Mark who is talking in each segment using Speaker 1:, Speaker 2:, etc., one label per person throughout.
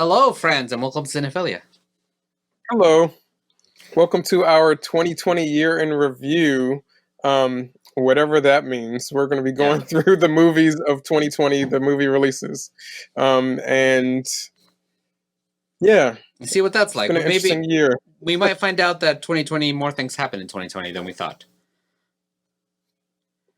Speaker 1: Hello, friends, and welcome to Cinephilia.
Speaker 2: Hello. Welcome to our 2020 year in review. Whatever that means. We're going to be going
Speaker 1: Yeah.
Speaker 2: through the movies of 2020, the movie releases. And yeah,
Speaker 1: And see what that's
Speaker 2: it's
Speaker 1: like.
Speaker 2: been an interesting
Speaker 1: Maybe
Speaker 2: year.
Speaker 1: we might find out that 2020 more things happened in 2020 than we thought.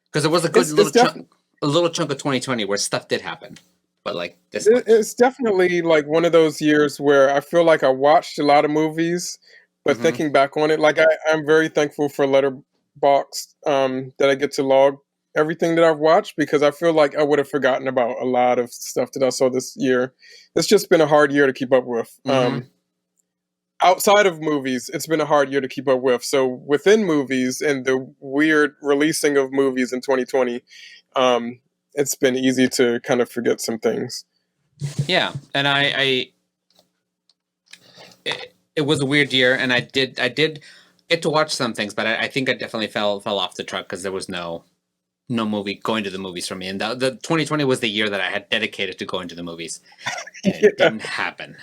Speaker 1: Because there was a good
Speaker 2: It's
Speaker 1: little chunk of 2020 where stuff did happen, but like this much.
Speaker 2: it's definitely like one of those years where I feel like I watched a lot of movies, but
Speaker 1: Hmm.
Speaker 2: thinking back on it, like I'm very thankful for Letterboxd, that I get to log everything that I've watched because I feel like I would have forgotten about a lot of stuff that I saw this year. It's just been a hard year to keep up with.
Speaker 1: Hmm.
Speaker 2: Outside of movies, it's been a hard year to keep up with. So within movies and the weird releasing of movies in 2020, it's been easy to kind of forget some things.
Speaker 1: Yeah, and it was a weird year, and I did get to watch some things, but I think I definitely fell off the truck because there was no movie going to the movies for me, and the 2020 was the year that I had dedicated to going to the movies, and it
Speaker 2: Yeah.
Speaker 1: didn't happen.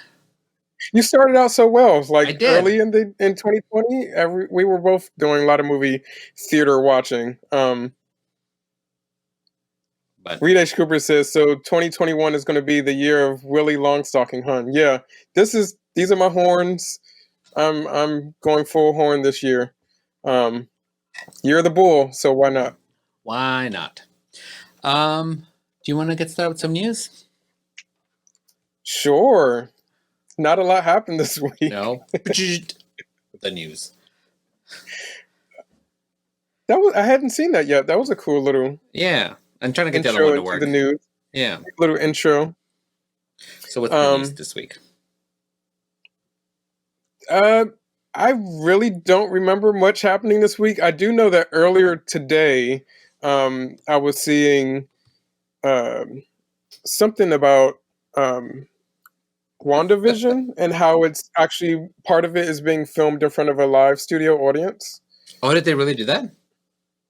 Speaker 2: You started out so well. It's
Speaker 1: I
Speaker 2: like
Speaker 1: did,
Speaker 2: early in 2020, we were both doing a lot of movie theater watching.
Speaker 1: but
Speaker 2: Reed H. Cooper says so. 2021 is going to be the year of Willie Longstocking Hun. Yeah, these are my horns. I'm going full horn this year. Um, You're the bull, so why not?
Speaker 1: why not? Do you want to get started with some news?
Speaker 2: Sure. Not a lot happened this week.
Speaker 1: No, the news.
Speaker 2: That was I hadn't seen that yet. That was a cool little
Speaker 1: Yeah, I'm trying to get the other
Speaker 2: intro
Speaker 1: one to
Speaker 2: into the
Speaker 1: work.
Speaker 2: news.
Speaker 1: Yeah.
Speaker 2: Little intro.
Speaker 1: So what's the news
Speaker 2: Um,
Speaker 1: this week?
Speaker 2: uh, I really don't remember much happening this week. I do know that earlier today, I was seeing something about um, WandaVision and how it's actually part of it is being filmed in front of a live studio audience.
Speaker 1: Oh, did they really do that?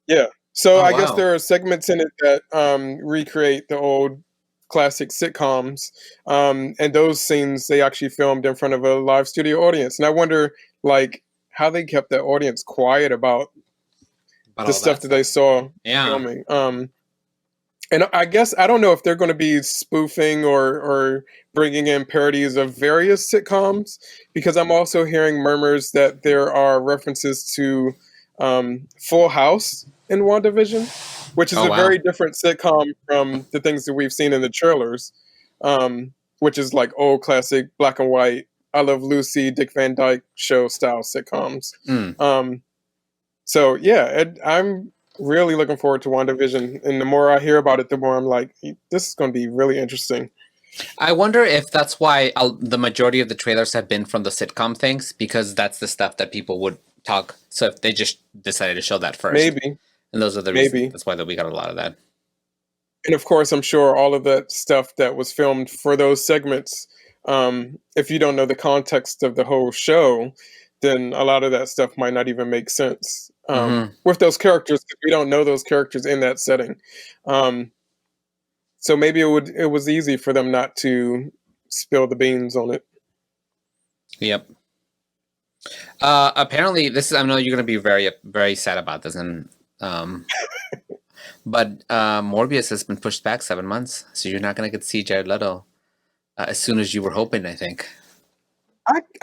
Speaker 2: Yeah. So
Speaker 1: Oh
Speaker 2: I guess
Speaker 1: wow.
Speaker 2: there are segments in it that recreate the old classic sitcoms, and those scenes they actually filmed in front of a live studio audience. And I wonder, like, how they kept the audience quiet about
Speaker 1: About
Speaker 2: the
Speaker 1: all
Speaker 2: stuff
Speaker 1: that
Speaker 2: that they
Speaker 1: stuff.
Speaker 2: saw
Speaker 1: Yeah.
Speaker 2: filming. And I guess I don't know if they're going to be spoofing or bringing in parodies of various sitcoms because I'm also hearing murmurs that there are references to Full House in WandaVision, which is
Speaker 1: Oh
Speaker 2: a
Speaker 1: wow.
Speaker 2: very different sitcom from the things that we've seen in the trailers, which is like old classic black and white I Love Lucy, Dick Van Dyke show style sitcoms.
Speaker 1: Mm.
Speaker 2: Um, so yeah, I'm really looking forward to WandaVision, and the more I hear about it, the more I'm like, this is going to be really interesting.
Speaker 1: I wonder if that's why the majority of the trailers have been from the sitcom things because that's the stuff that people would talk. So if they just decided to show that first,
Speaker 2: Maybe,
Speaker 1: and those are the reasons.
Speaker 2: maybe,
Speaker 1: That's why that we got a lot of that.
Speaker 2: and of course, I'm sure all of that stuff that was filmed for those segments. If you don't know the context of the whole show, then a lot of that stuff might not even make sense
Speaker 1: Hmm.
Speaker 2: with those characters. 'Cause we don't know those characters in that setting. Um, so maybe it was easy for them not to spill the beans on it.
Speaker 1: Yep. Apparently, this is. I know you're going to be very sad about this, and but Morbius has been pushed back 7 months, so you're not going to get to see Jared Leto as soon as you were hoping. I think.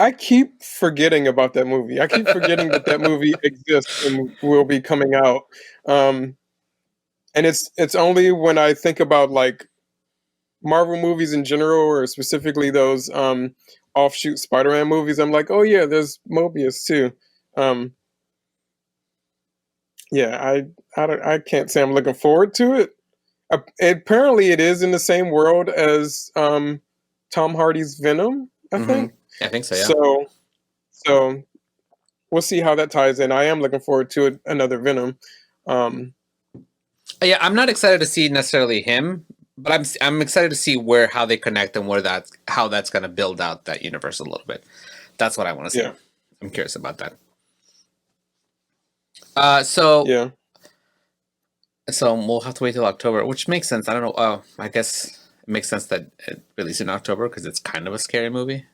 Speaker 2: I keep forgetting about that movie. I keep forgetting that that movie exists and will be coming out. Um, and it's only when I think about like Marvel movies in general, or specifically those offshoot Spider-Man movies, I'm like, oh yeah, there's Mobius too. Um, yeah, I can't say I'm looking forward to it. Apparently, it is in the same world as Tom Hardy's Venom, I
Speaker 1: Hmm.
Speaker 2: think.
Speaker 1: I think so. Yeah.
Speaker 2: So so we'll see how that ties in. I am looking forward to it, another Venom. Um,
Speaker 1: Yeah, I'm not excited to see necessarily him, but I'm excited to see how they connect and how that's going to build out that universe a little bit. That's what I want to see.
Speaker 2: yeah,
Speaker 1: I'm curious about that. So
Speaker 2: yeah.
Speaker 1: we'll have to wait till October, which makes sense. I don't know. Oh, I guess It makes sense that it released in October because it's kind of a scary movie.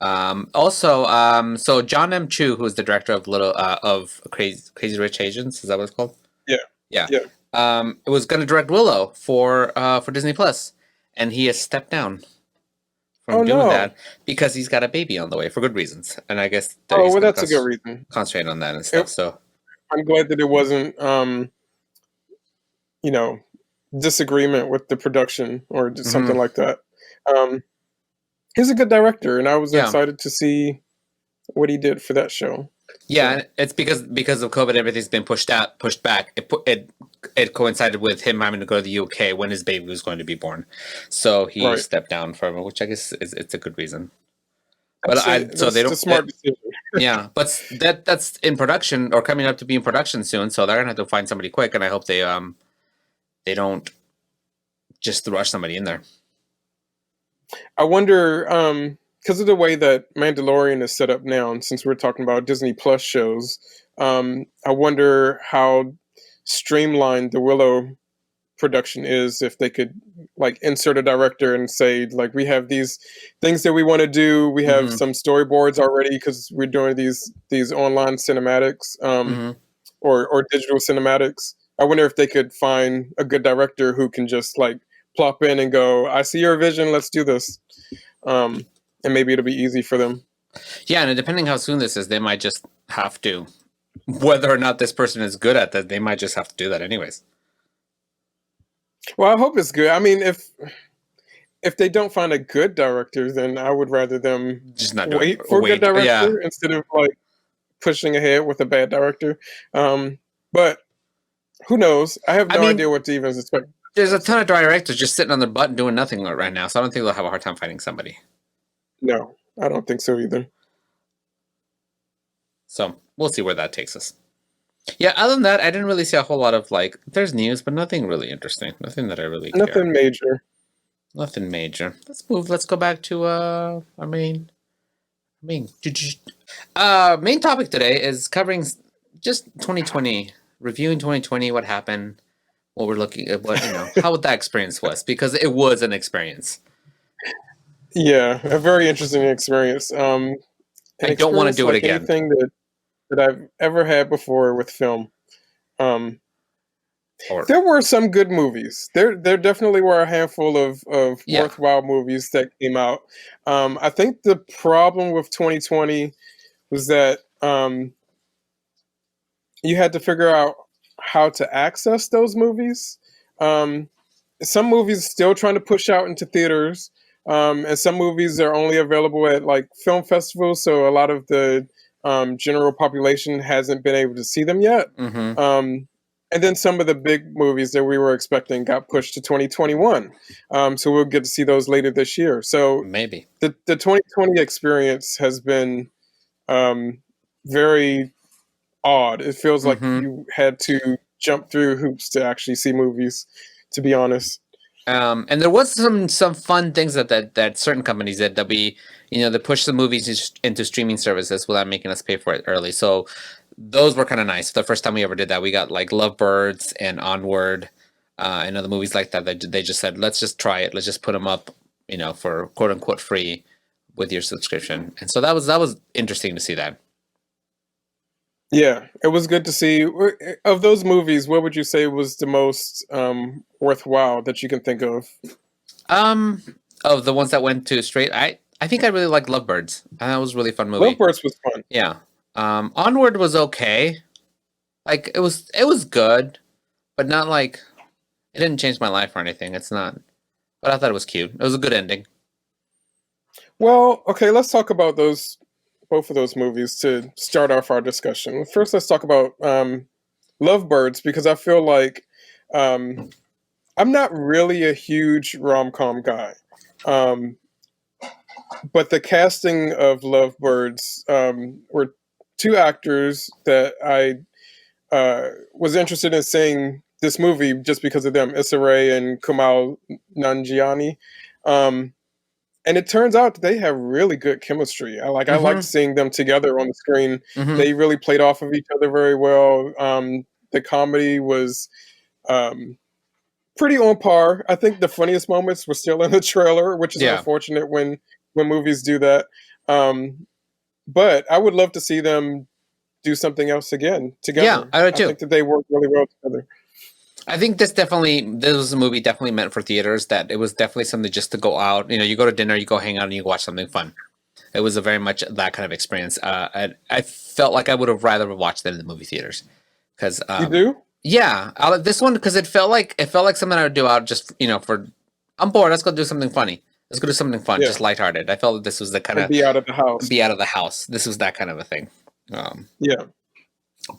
Speaker 1: So John M. Chu, who's the director of Crazy Rich Asians, is that what it's called?
Speaker 2: Yeah,
Speaker 1: Yeah.
Speaker 2: yeah.
Speaker 1: It was going to direct Willow for Disney Plus, and he has stepped down from
Speaker 2: Oh
Speaker 1: doing
Speaker 2: no.
Speaker 1: that because he's got a baby on the way for good reasons, and I guess that
Speaker 2: Oh
Speaker 1: he's
Speaker 2: well,
Speaker 1: going
Speaker 2: that's
Speaker 1: to
Speaker 2: a good reason.
Speaker 1: concentrate on that and
Speaker 2: It,
Speaker 1: stuff. So
Speaker 2: I'm glad that it wasn't, you know, disagreement with the production or just something
Speaker 1: mhm.
Speaker 2: like that. Um, he's a good director, and I was
Speaker 1: Yeah,
Speaker 2: excited to see what he did for that show.
Speaker 1: yeah,
Speaker 2: So
Speaker 1: and it's because of COVID, everything's been pushed back. It coincided with him having to go to the UK when his baby was going to be born, so he
Speaker 2: right,
Speaker 1: stepped down from it, which I guess is it's a good reason. But so they
Speaker 2: that's the
Speaker 1: don't.
Speaker 2: smart decision.
Speaker 1: Yeah, but that's in production or coming up to be in production soon, so they're gonna have to find somebody quick, and I hope they don't just rush somebody in there.
Speaker 2: I wonder, because of the way that Mandalorian is set up now, and since we're talking about Disney Plus shows, I wonder how streamlined the Willow production is if they could like insert a director and say like we have these things that we want to do, we have
Speaker 1: Hmm.
Speaker 2: some storyboards already because we're doing these online cinematics,
Speaker 1: Hmm.
Speaker 2: or digital cinematics. I wonder if they could find a good director who can just like plop in and go, I see your vision, let's do this. um, and maybe it'll be easy for them.
Speaker 1: Yeah, and depending how soon this is, they might just have to. Whether or not this person is good at that, they might just have to do that anyways.
Speaker 2: Well, I hope it's good. I mean, if they don't find a good director, then I would rather them
Speaker 1: Just not do it.
Speaker 2: wait for a good
Speaker 1: Wait. Yeah.
Speaker 2: director instead of like pushing ahead with a bad director. But who knows? I have
Speaker 1: I
Speaker 2: no
Speaker 1: mean,
Speaker 2: idea what to even expect.
Speaker 1: there's a ton of directors just sitting on their butt and doing nothing right now, so I don't think they'll have a hard time finding somebody.
Speaker 2: No, I don't think so either.
Speaker 1: So we'll see where that takes us. Yeah, other than that, I didn't really see a whole lot of like. There's news, but nothing really interesting. Nothing that I really care.
Speaker 2: Nothing major.
Speaker 1: Nothing major. Let's move. Let's go back to our main main topic today is covering just 2020, reviewing 2020, what happened, what we're looking at, what how that experience was because it was an experience.
Speaker 2: Yeah, a very interesting experience. An
Speaker 1: I don't want to
Speaker 2: experience
Speaker 1: do it
Speaker 2: like
Speaker 1: again.
Speaker 2: anything that I've ever had before with film. Um,
Speaker 1: Or
Speaker 2: There were some good movies. There definitely were a handful of
Speaker 1: yeah.
Speaker 2: worthwhile movies that came out. I think the problem with 2020 was that you had to figure out how to access those movies. Um, some movies still trying to push out into theaters, and some movies are only available at like film festivals. So a lot of the general population hasn't been able to see them yet.
Speaker 1: Mm-hmm.
Speaker 2: Um, and then some of the big movies that we were expecting got pushed to 2021. So we'll get to see those later this year. So
Speaker 1: Maybe.
Speaker 2: the 2020 experience has been um, very odd. It feels like
Speaker 1: Mm-hmm.
Speaker 2: you had to jump through hoops to actually see movies, to be honest.
Speaker 1: And there was some fun things that certain companies did that we they pushed the movies into streaming services without making us pay for it early. So those were kind of nice. The first time we ever did that, we got like Lovebirds and Onward, and other movies like that. They just said, let's just try it. Let's just put them up, for quote unquote free with your subscription. And so that was interesting to see that.
Speaker 2: Yeah, it was good to see. Of those movies, what would you say was the most worthwhile that you can think of?
Speaker 1: Um, of the ones that went to straight, I think I really liked Lovebirds. That was a really fun movie.
Speaker 2: Lovebirds was fun.
Speaker 1: Yeah. Onward was okay. Like it was good, but not like it didn't change my life or anything. It's not. But I thought it was cute. It was a good ending.
Speaker 2: Well, okay, let's talk about both of those movies to start off our discussion. First, let's talk about Lovebirds because I feel like um, I'm not really a huge rom com guy. Um, but the casting of Lovebirds were two actors that I was interested in seeing this movie just because of them, Issa Rae and Kumail Nanjiani. Um, and it turns out that they have really good chemistry. I liked
Speaker 1: Mm-hmm.
Speaker 2: seeing them together on the screen.
Speaker 1: Mm-hmm.
Speaker 2: They really played off of each other very well. The comedy was um, pretty on par. I think the funniest moments were still in the trailer, which is
Speaker 1: Yeah.
Speaker 2: unfortunate when movies do that. Um, but I would love to see them do something else again
Speaker 1: Yeah,
Speaker 2: together.
Speaker 1: I do
Speaker 2: I
Speaker 1: too.
Speaker 2: think that they work really well together.
Speaker 1: I think this was a movie definitely meant for theaters. That it was definitely something just to go out. You know, you go to dinner, you go hang out, and you watch something fun. It was a very much that kind of experience. I felt like I would have rather watched it in the movie theaters because,
Speaker 2: You do?
Speaker 1: yeah, this one because it felt like something I would do out just for I'm bored. Let's go do something funny. Let's go do something fun,
Speaker 2: Yeah.
Speaker 1: just lighthearted. I felt that this was the kind
Speaker 2: And
Speaker 1: of
Speaker 2: be out of the house.
Speaker 1: be out of the house. This was that kind of a thing.
Speaker 2: Yeah.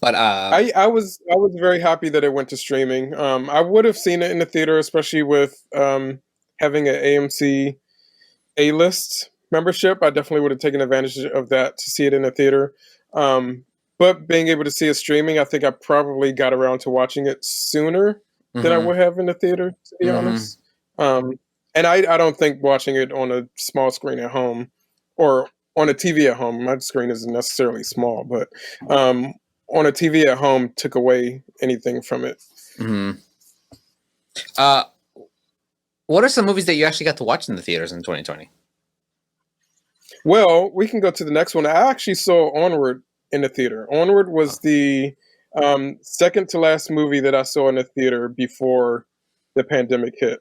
Speaker 1: But
Speaker 2: I was very happy that it went to streaming. I would have seen it in the theater, especially with having an AMC A-list membership. I definitely would have taken advantage of that to see it in the theater. Um, but being able to see it streaming, I think I probably got around to watching it sooner than I
Speaker 1: mhm,
Speaker 2: would have in the theater, to be
Speaker 1: mhm.
Speaker 2: honest. And I don't think watching it on a small screen at home or on a TV at home, my screen isn't necessarily small, but um, on a TV at home took away anything from it.
Speaker 1: Mhm. Uh, what are some movies that you actually got to watch in the theaters in 2020?
Speaker 2: Well, we can go to the next one. I actually saw Onward in the theater. Onward
Speaker 1: Oh.
Speaker 2: was the second to last movie that I saw in the theater before the pandemic hit.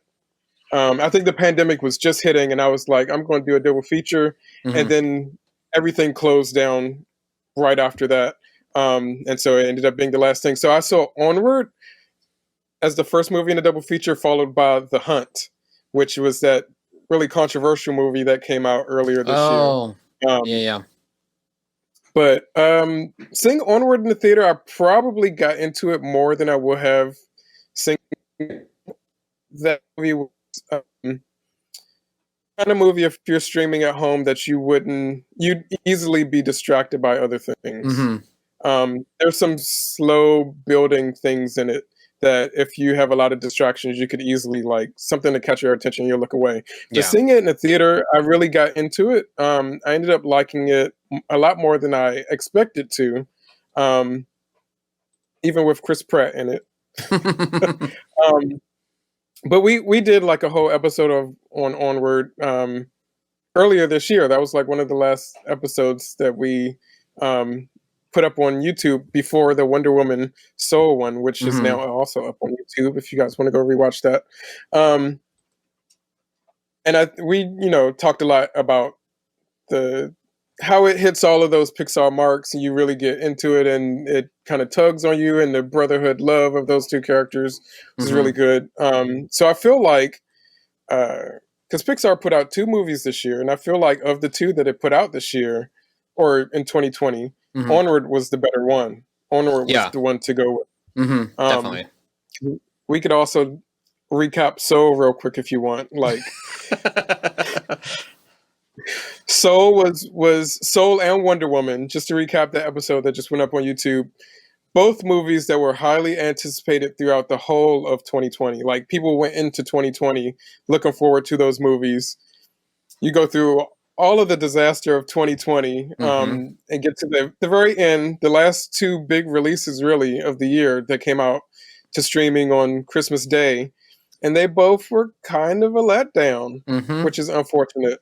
Speaker 2: I think the pandemic was just hitting, and I was like, I'm going to do a double feature, and
Speaker 1: Mhm.
Speaker 2: then everything closed down right after that. And so it ended up being the last thing. So I saw Onward as the first movie in a double feature, followed by The Hunt, which was that really controversial movie that came out earlier this year.
Speaker 1: Oh, yeah,
Speaker 2: Um,
Speaker 1: yeah.
Speaker 2: but seeing Onward in the theater, I probably got into it more than I would have seeing that movie. Was, kind of movie if you're streaming at home that you'd easily be distracted by other things.
Speaker 1: Mhm.
Speaker 2: There's some slow building things in it that if you have a lot of distractions, you could easily like something to catch your attention, you'll look away. But
Speaker 1: Yeah.
Speaker 2: seeing it in the theater, I really got into it. I ended up liking it a lot more than I expected to, um, even with Chris Pratt in it. um, but we did like a whole episode of on Onward earlier this year. That was like one of the last episodes that we um, put up on YouTube before the Wonder Woman Soul one, which is now
Speaker 1: Mhm.
Speaker 2: also up on YouTube. If you guys want to go rewatch that, um, and we talked a lot about the how it hits all of those Pixar marks, and you really get into it, and it kind of tugs on you, and the brotherhood love of those two characters is really
Speaker 1: Mhm.
Speaker 2: good. So I feel like because Pixar put out two movies this year, and I feel like of the two that it put out this year or in 2020,
Speaker 1: Mhm.
Speaker 2: Onward was the better one. Onward was
Speaker 1: Yeah.
Speaker 2: the one to go with.
Speaker 1: Mhm.
Speaker 2: Um,
Speaker 1: Definitely.
Speaker 2: we could also recap Soul real quick if you want. Like Soul was Soul and Wonder Woman. Just to recap that episode that just went up on YouTube. Both movies that were highly anticipated throughout the whole of 2020. Like people went into 2020 looking forward to those movies. You go through all of the disaster of 2020
Speaker 1: Mhm.
Speaker 2: and get to the very end, the last two big releases really of the year that came out to streaming on Christmas Day, and they both were kind of a letdown,
Speaker 1: Mhm.
Speaker 2: which is unfortunate.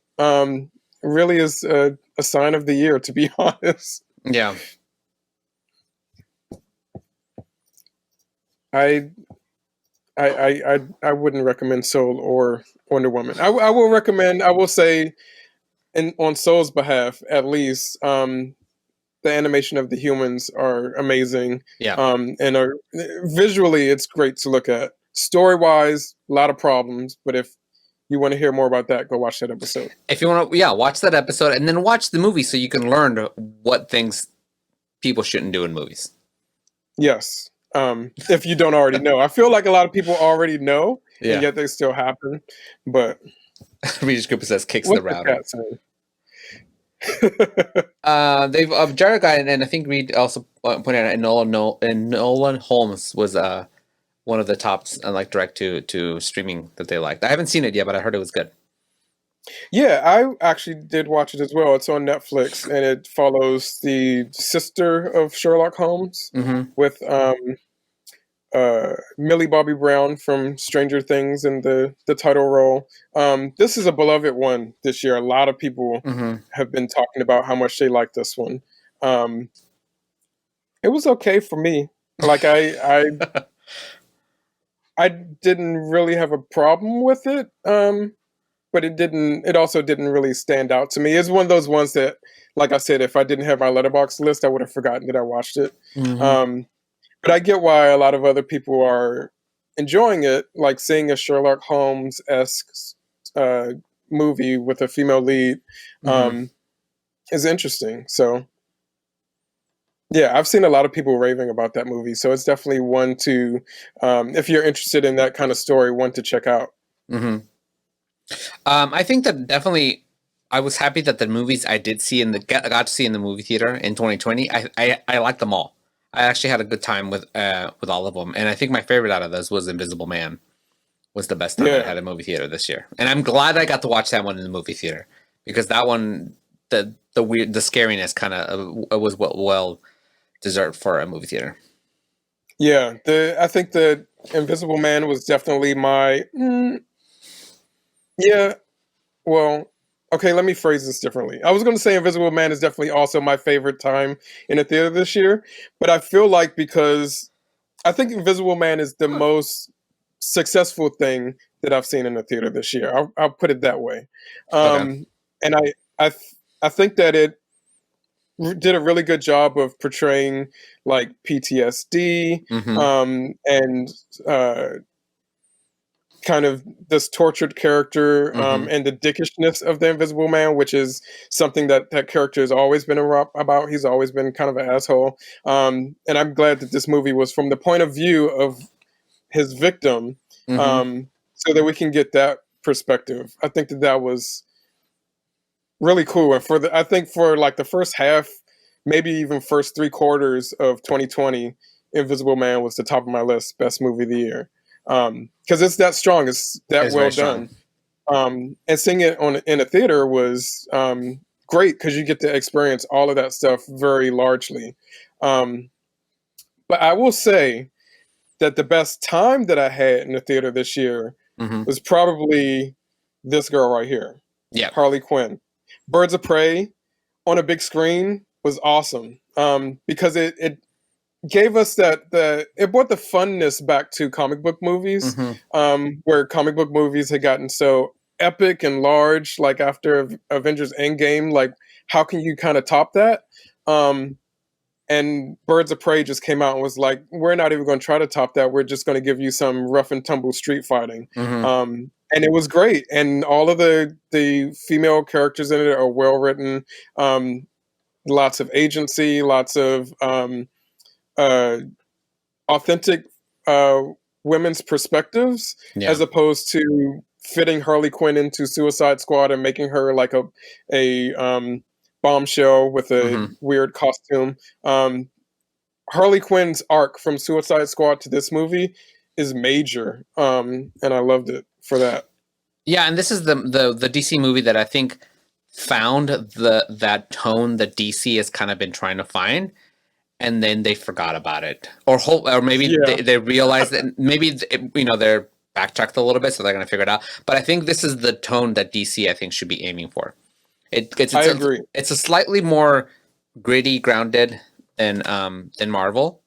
Speaker 2: Really is a sign of the year, to be honest.
Speaker 1: Yeah.
Speaker 2: I I wouldn't recommend Soul or Wonder Woman. I will recommend. I will say, on Soul's behalf, at least, the animation of the humans are amazing,
Speaker 1: Yeah.
Speaker 2: and are visually it's great to look at. Story wise, a lot of problems, but if you want to hear more about that, go watch that episode.
Speaker 1: If you want to, yeah, watch that episode and then watch the movie so you can learn what things people shouldn't do in movies.
Speaker 2: Yes, if you don't already know, I feel like a lot of people already know, and
Speaker 1: Yeah.
Speaker 2: yet they still happen. But
Speaker 1: Regis Cooper says kicks the
Speaker 2: what's the
Speaker 1: router.
Speaker 2: cat saying?
Speaker 1: They've Jarrett guy and I think Reed also pointed out Nolan Holmes was one of the tops like direct to streaming that they liked. I haven't seen it yet, but I heard it was good.
Speaker 2: Yeah, I actually did watch it as well. It's on Netflix, and it follows the sister of Sherlock Holmes
Speaker 1: Mm-hmm.
Speaker 2: with Millie Bobby Brown from Stranger Things in the title role. This is a beloved one this year. A lot of people
Speaker 1: Hmm.
Speaker 2: have been talking about how much they like this one. Um, it was okay for me. Like I didn't really have a problem with it. But it also didn't really stand out to me. It's one of those ones that, like I said, if I didn't have my letterbox list, I would have forgotten that I watched it.
Speaker 1: Hmm.
Speaker 2: Um, but I get why a lot of other people are enjoying it, like seeing a Sherlock Holmes esque uh, movie with a female lead
Speaker 1: Hmm.
Speaker 2: is interesting. So yeah, I've seen a lot of people raving about that movie. So it's definitely one to, if you're interested in that kind of story, one to check out.
Speaker 1: Hmm. I think that definitely. I was happy that the movies I did see got to see in the movie theater in 2020. I liked them all. I actually had a good time with all of them, and I think my favorite out of those was Invisible Man. Was the best time that I
Speaker 2: Yeah,
Speaker 1: had a movie theater this year, and I'm glad I got to watch that one in the movie theater because that one, the scariness kind of was well deserved for a movie theater.
Speaker 2: yeah. I think the Invisible Man was definitely my yeah. Well, okay, let me phrase this differently. I was going to say Invisible Man is definitely also my favorite time in a theater this year, but I feel like because I think Invisible Man is the most successful thing that I've seen in the theater this year. I'll put it that way.
Speaker 1: Okay.
Speaker 2: Um, and I think that it did a really good job of portraying like PTSD
Speaker 1: Mm-hmm.
Speaker 2: and kind of this tortured character
Speaker 1: Mm-hmm.
Speaker 2: and the dickishness of the Invisible Man, which is something that that character has always been about. He's always been kind of an asshole, and I'm glad that this movie was from the point of view of his victim,
Speaker 1: Mm-hmm.
Speaker 2: so that we can get that perspective. I think that that was really cool, and I think for like the first half, maybe even first three quarters of 2020, Invisible Man was the top of my list, best movie of the year, because it's that strong, it's that
Speaker 1: It's very
Speaker 2: well
Speaker 1: strong.
Speaker 2: done. And seeing it on in a theater was great because you get to experience all of that stuff very largely. Um, but I will say that the best time that I had in the theater this year
Speaker 1: Mm-hmm.
Speaker 2: was probably this girl right here,
Speaker 1: Yeah.
Speaker 2: Harley Quinn. Birds of Prey on a big screen was awesome because it gave us it brought the funness back to comic book movies,
Speaker 1: Mm-hmm.
Speaker 2: where comic book movies had gotten so epic and large, like after Avengers Endgame. Like, how can you kind of top that? Um, and Birds of Prey just came out and was like, we're not even going to try to top that. We're just going to give you some rough and tumble street fighting.
Speaker 1: Mm-hmm.
Speaker 2: And it was great. And all of the female characters in it are well written. Lots of agency, lots of uh, authentic uh, women's perspectives,
Speaker 1: Yeah.
Speaker 2: as opposed to fitting Harley Quinn into Suicide Squad and making her like a bombshell with a
Speaker 1: Mm-hmm.
Speaker 2: weird costume. Harley Quinn's arc from Suicide Squad to this movie is major, and I loved it for that.
Speaker 1: Yeah, and this is the DC movie that I think found that tone that DC has kind of been trying to find, and then they forgot about it, or maybe
Speaker 2: Yeah,
Speaker 1: they realized that maybe they're backtracked a little bit, so they're going to figure it out. But I think this is the tone that DC I think should be aiming for.
Speaker 2: I agree.
Speaker 1: It's a slightly more gritty, grounded than Marvel,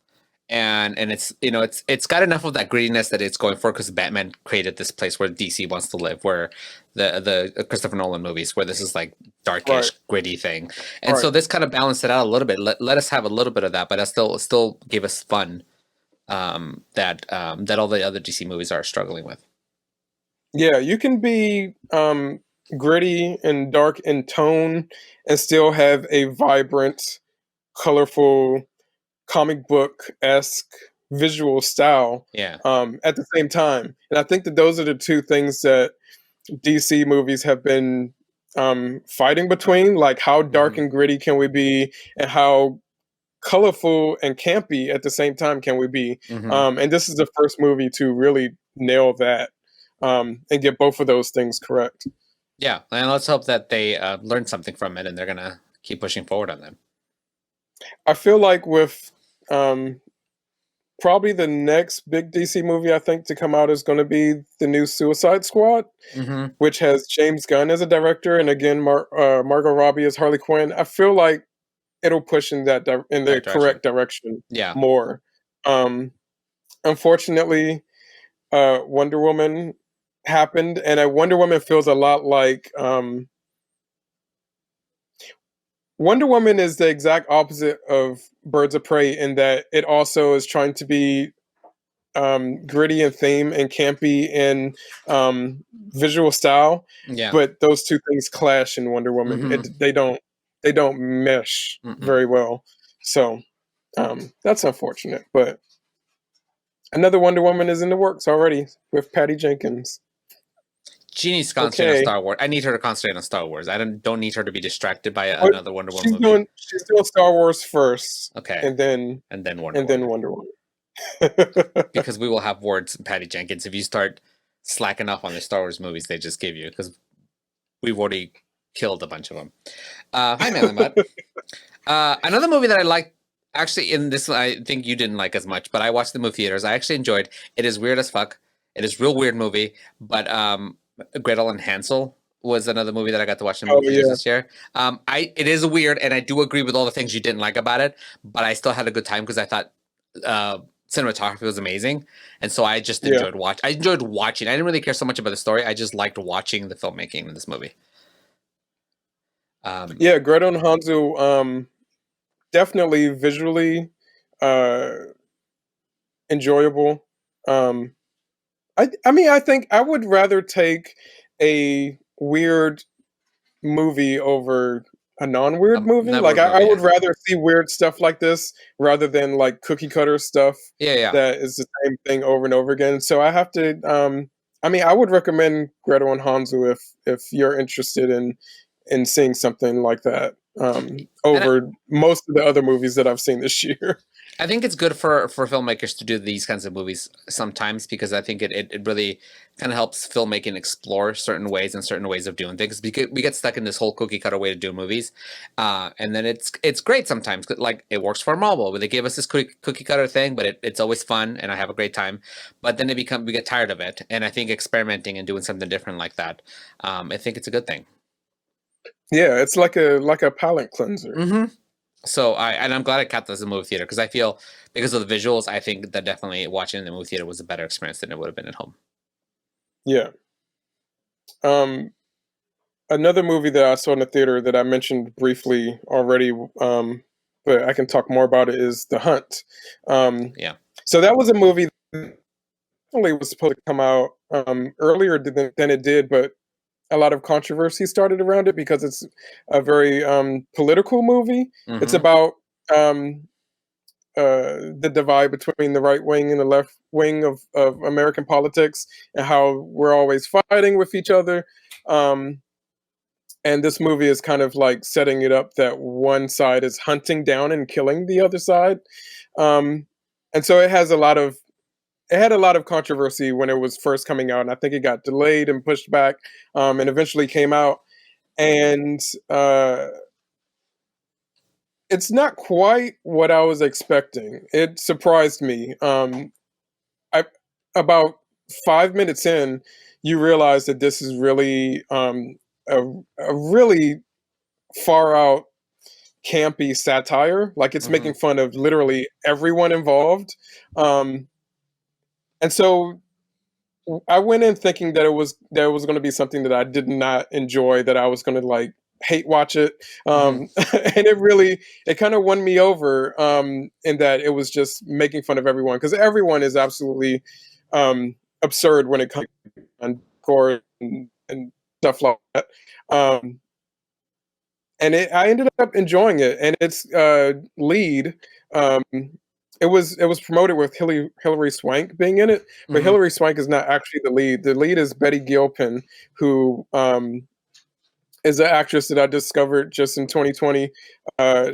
Speaker 1: and it's got enough of that grittiness that it's going for because Batman created this place where DC wants to live, where the Christopher Nolan movies, where this is like darkish,
Speaker 2: Right,
Speaker 1: gritty thing, and
Speaker 2: right.
Speaker 1: so this kind of balanced it out a little bit. Let us have a little bit of that, but it still gave us fun that all the other DC movies are struggling with.
Speaker 2: Yeah, you can be gritty and dark in tone and still have a vibrant, colorful, comic book esque visual style
Speaker 1: Yeah.
Speaker 2: at the same time. And I think that those are the two things that DC movies have been fighting between. Like, how dark
Speaker 1: Hmm.
Speaker 2: and gritty can we be, and how colorful and campy at the same time can we be?
Speaker 1: Hmm.
Speaker 2: And this is the first movie to really nail that and get both of those things correct.
Speaker 1: Yeah, and let's hope that they learn something from it, and they're gonna keep pushing forward on them.
Speaker 2: I feel like with um, probably the next big DC movie I think to come out is going to be the new Suicide Squad,
Speaker 1: Mm-hmm.
Speaker 2: which has James Gunn as a director and again Margot Robbie as Harley Quinn. I feel like it'll push in in the
Speaker 1: That direction.
Speaker 2: correct direction
Speaker 1: Yeah.
Speaker 2: more. Um, Unfortunately, Wonder Woman happened, and Wonder Woman feels a lot like Wonder Woman is the exact opposite of Birds of Prey in that it also is trying to be gritty in theme and campy in visual style,
Speaker 1: Yeah.
Speaker 2: but those two things clash in Wonder Woman.
Speaker 1: Mm-hmm.
Speaker 2: They don't mesh
Speaker 1: Mm-mm.
Speaker 2: very well. So that's unfortunate. But another Wonder Woman is in the works already with Patty Jenkins.
Speaker 1: She needs to concentrate on
Speaker 2: Okay,
Speaker 1: Star Wars. I need her to concentrate on Star Wars. I don't need her to be distracted by another Wonder Woman movie.
Speaker 2: she's doing Star Wars first,
Speaker 1: Okay.
Speaker 2: and then
Speaker 1: And then Wonder Woman.
Speaker 2: Wonder Woman.
Speaker 1: Because we will have words, Patty Jenkins, if you start slacking off on the Star Wars movies they just give you, because we've already killed a bunch of them. Hi, Manly Mutt. Another movie that I liked, actually, in this, I think you didn't like as much, but I watched the movie theaters. I actually enjoyed. It is weird as fuck. It is a real weird movie, but Gretel and Hansel was another movie that I got to watch in the
Speaker 2: Oh
Speaker 1: movie theaters
Speaker 2: yeah,
Speaker 1: this year. It is weird, and I do agree with all the things you didn't like about it, but I still had a good time because I thought cinematography was amazing, and so I just
Speaker 2: yeah,
Speaker 1: enjoyed watch. I enjoyed watching. I didn't really care so much about the story. I just liked watching the filmmaking in this movie.
Speaker 2: yeah. Gretel and Hanzo, definitely visually uh, enjoyable. Um, I mean, I think I would rather take a weird movie over a non-weird movie. Like
Speaker 1: Network
Speaker 2: I
Speaker 1: movie,
Speaker 2: would
Speaker 1: yeah,
Speaker 2: rather see weird stuff like this rather than like cookie cutter stuff
Speaker 1: yeah, yeah.
Speaker 2: that is the same thing over and over again. So I have to. I mean, I would recommend Gretel and Hanzo if you're interested in seeing something like that
Speaker 1: And
Speaker 2: over most of the other movies that I've seen this year.
Speaker 1: I think it's good for filmmakers to do these kinds of movies sometimes because I think it really kind of helps filmmaking explore certain ways and certain ways of doing things. Because we get stuck in this whole cookie cutter way to do movies, and then it's great sometimes. Like it works for Marvel, where they give us this cookie cutter thing, but it's always fun and I have a great time. But then we get tired of it, and I think experimenting and doing something different like that, I think it's a good thing.
Speaker 2: Yeah, it's like a palate cleanser.
Speaker 1: Mm-hmm. So I'm glad I caught this in the movie theater because I feel because of the visuals, I think that definitely watching in the movie theater was a better experience than it would have been at home.
Speaker 2: Yeah. Um, Another movie that I saw in the theater that I mentioned briefly already, but I can talk more about it is The Hunt. Um,
Speaker 1: Yeah.
Speaker 2: so that was a movie that only was supposed to come out earlier than it did, but a lot of controversy started around it because it's a very political movie. It's
Speaker 1: Mm-hmm.
Speaker 2: about um, the divide between the right wing and the left wing of American politics and how we're always fighting with each other. Um, and this movie is kind of like setting it up that one side is hunting down and killing the other side. Um, and so it had a lot of controversy when it was first coming out, and I think it got delayed and pushed back, and eventually came out. And it's not quite what I was expecting. It surprised me. I About 5 minutes in, you realize that this is really a, a really far out campy satire. Like it's
Speaker 1: Mm-hmm.
Speaker 2: making fun of literally everyone involved. Um, and so I went in thinking that it was there was going to be something that I did not enjoy, that I was going to like hate watch it,
Speaker 1: Mm-hmm.
Speaker 2: and it kind of won me over in that it was just making fun of everyone because everyone is absolutely absurd when it comes to gore and stuff like that. Um, and I ended up enjoying it. And its lead, um, it was promoted with Hilary Swank being in it, but
Speaker 1: Mm-hmm.
Speaker 2: Hilary Swank is not actually the lead. The lead is Betty Gilpin, who is an actress that I discovered just in 2020.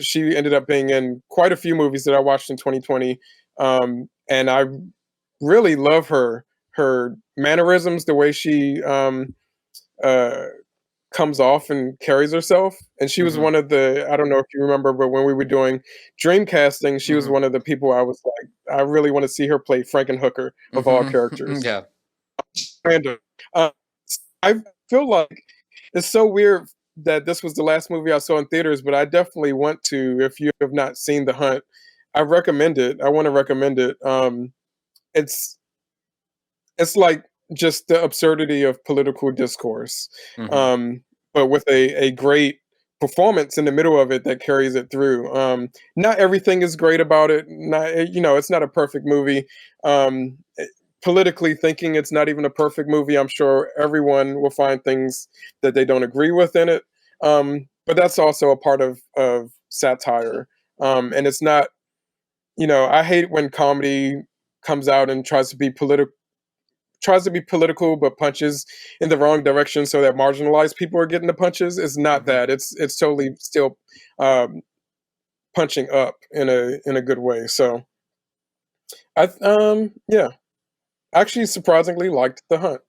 Speaker 2: She ended up being in quite a few movies that I watched in 2020, and I really love her mannerisms, the way she uh, comes off and carries herself. And she was
Speaker 1: Mm-hmm.
Speaker 2: one of the I don't know if you remember, but when we were doing Dreamcasting, she was
Speaker 1: Mm-hmm.
Speaker 2: one of the people I was like I really want to see her play Frankenhooker of all characters.
Speaker 1: Yeah.
Speaker 2: Random. I feel like it's so weird that this was the last movie I saw in theaters, but I definitely want to. If you have not seen The Hunt, I recommend it. I want to recommend it. It's it's like just the absurdity of political discourse,
Speaker 1: Hmm.
Speaker 2: um, but with a great performance in the middle of it that carries it through. Not everything is great about it. Not, it's not a perfect movie. Um, Politically thinking, it's not even a perfect movie. I'm sure everyone will find things that they don't agree with in it. But that's also a part of satire. And it's not, I hate when comedy comes out and tries to be political but punches in the wrong direction so that marginalized people are getting the punches. It's not
Speaker 1: Hmm.
Speaker 2: that. It's totally still um, punching up in a good way. So yeah, actually surprisingly liked The Hunt.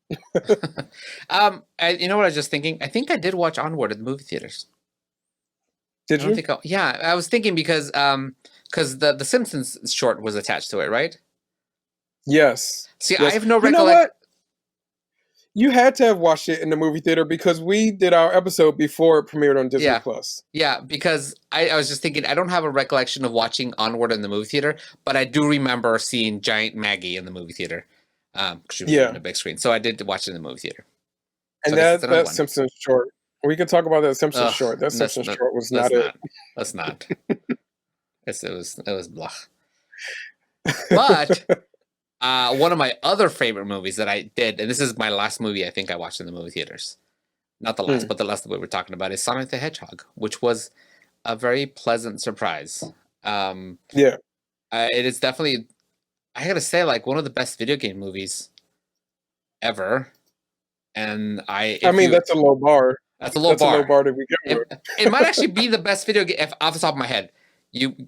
Speaker 1: You know what I was just thinking? I think I did watch Onward at the movie theaters. I
Speaker 2: Did
Speaker 1: don't
Speaker 2: you?
Speaker 1: think. Yeah, I was thinking because the Simpsons short was attached to it, right?
Speaker 2: Yes.
Speaker 1: See, I
Speaker 2: Yes.
Speaker 1: have no
Speaker 2: You know
Speaker 1: recollect.
Speaker 2: what? You had to have watched it in the movie theater because we did our episode before it premiered on Disney
Speaker 1: Yeah,
Speaker 2: Plus.
Speaker 1: yeah, because I was just thinking I don't have a recollection of watching Onward in the movie theater, but I do remember seeing Giant Maggie in the movie theater. 'Cause she was on
Speaker 2: Yeah.
Speaker 1: the big screen, so I did watch it in the movie theater. So
Speaker 2: And
Speaker 1: I guess it's another
Speaker 2: that
Speaker 1: one.
Speaker 2: Simpsons short. We could talk about that Simpsons
Speaker 1: Ugh,
Speaker 2: short. That
Speaker 1: let's
Speaker 2: Simpsons
Speaker 1: not.
Speaker 2: short was
Speaker 1: Let's
Speaker 2: not it.
Speaker 1: not. Let's not. It was blah. But one of my other favorite movies that I did, and this is my last movie I think I watched in the movie theaters. Not the last,
Speaker 2: Hmm.
Speaker 1: but the last that we were talking about is Sonic the Hedgehog, which was a very pleasant surprise. Um,
Speaker 2: Yeah.
Speaker 1: it is definitely, I gotta say, like one of the best video game movies ever. And
Speaker 2: I mean, that's a low bar.
Speaker 1: that's a low
Speaker 2: That's a low
Speaker 1: bar.
Speaker 2: bar to begin with.
Speaker 1: It might actually be the best video game if, off the top of my head.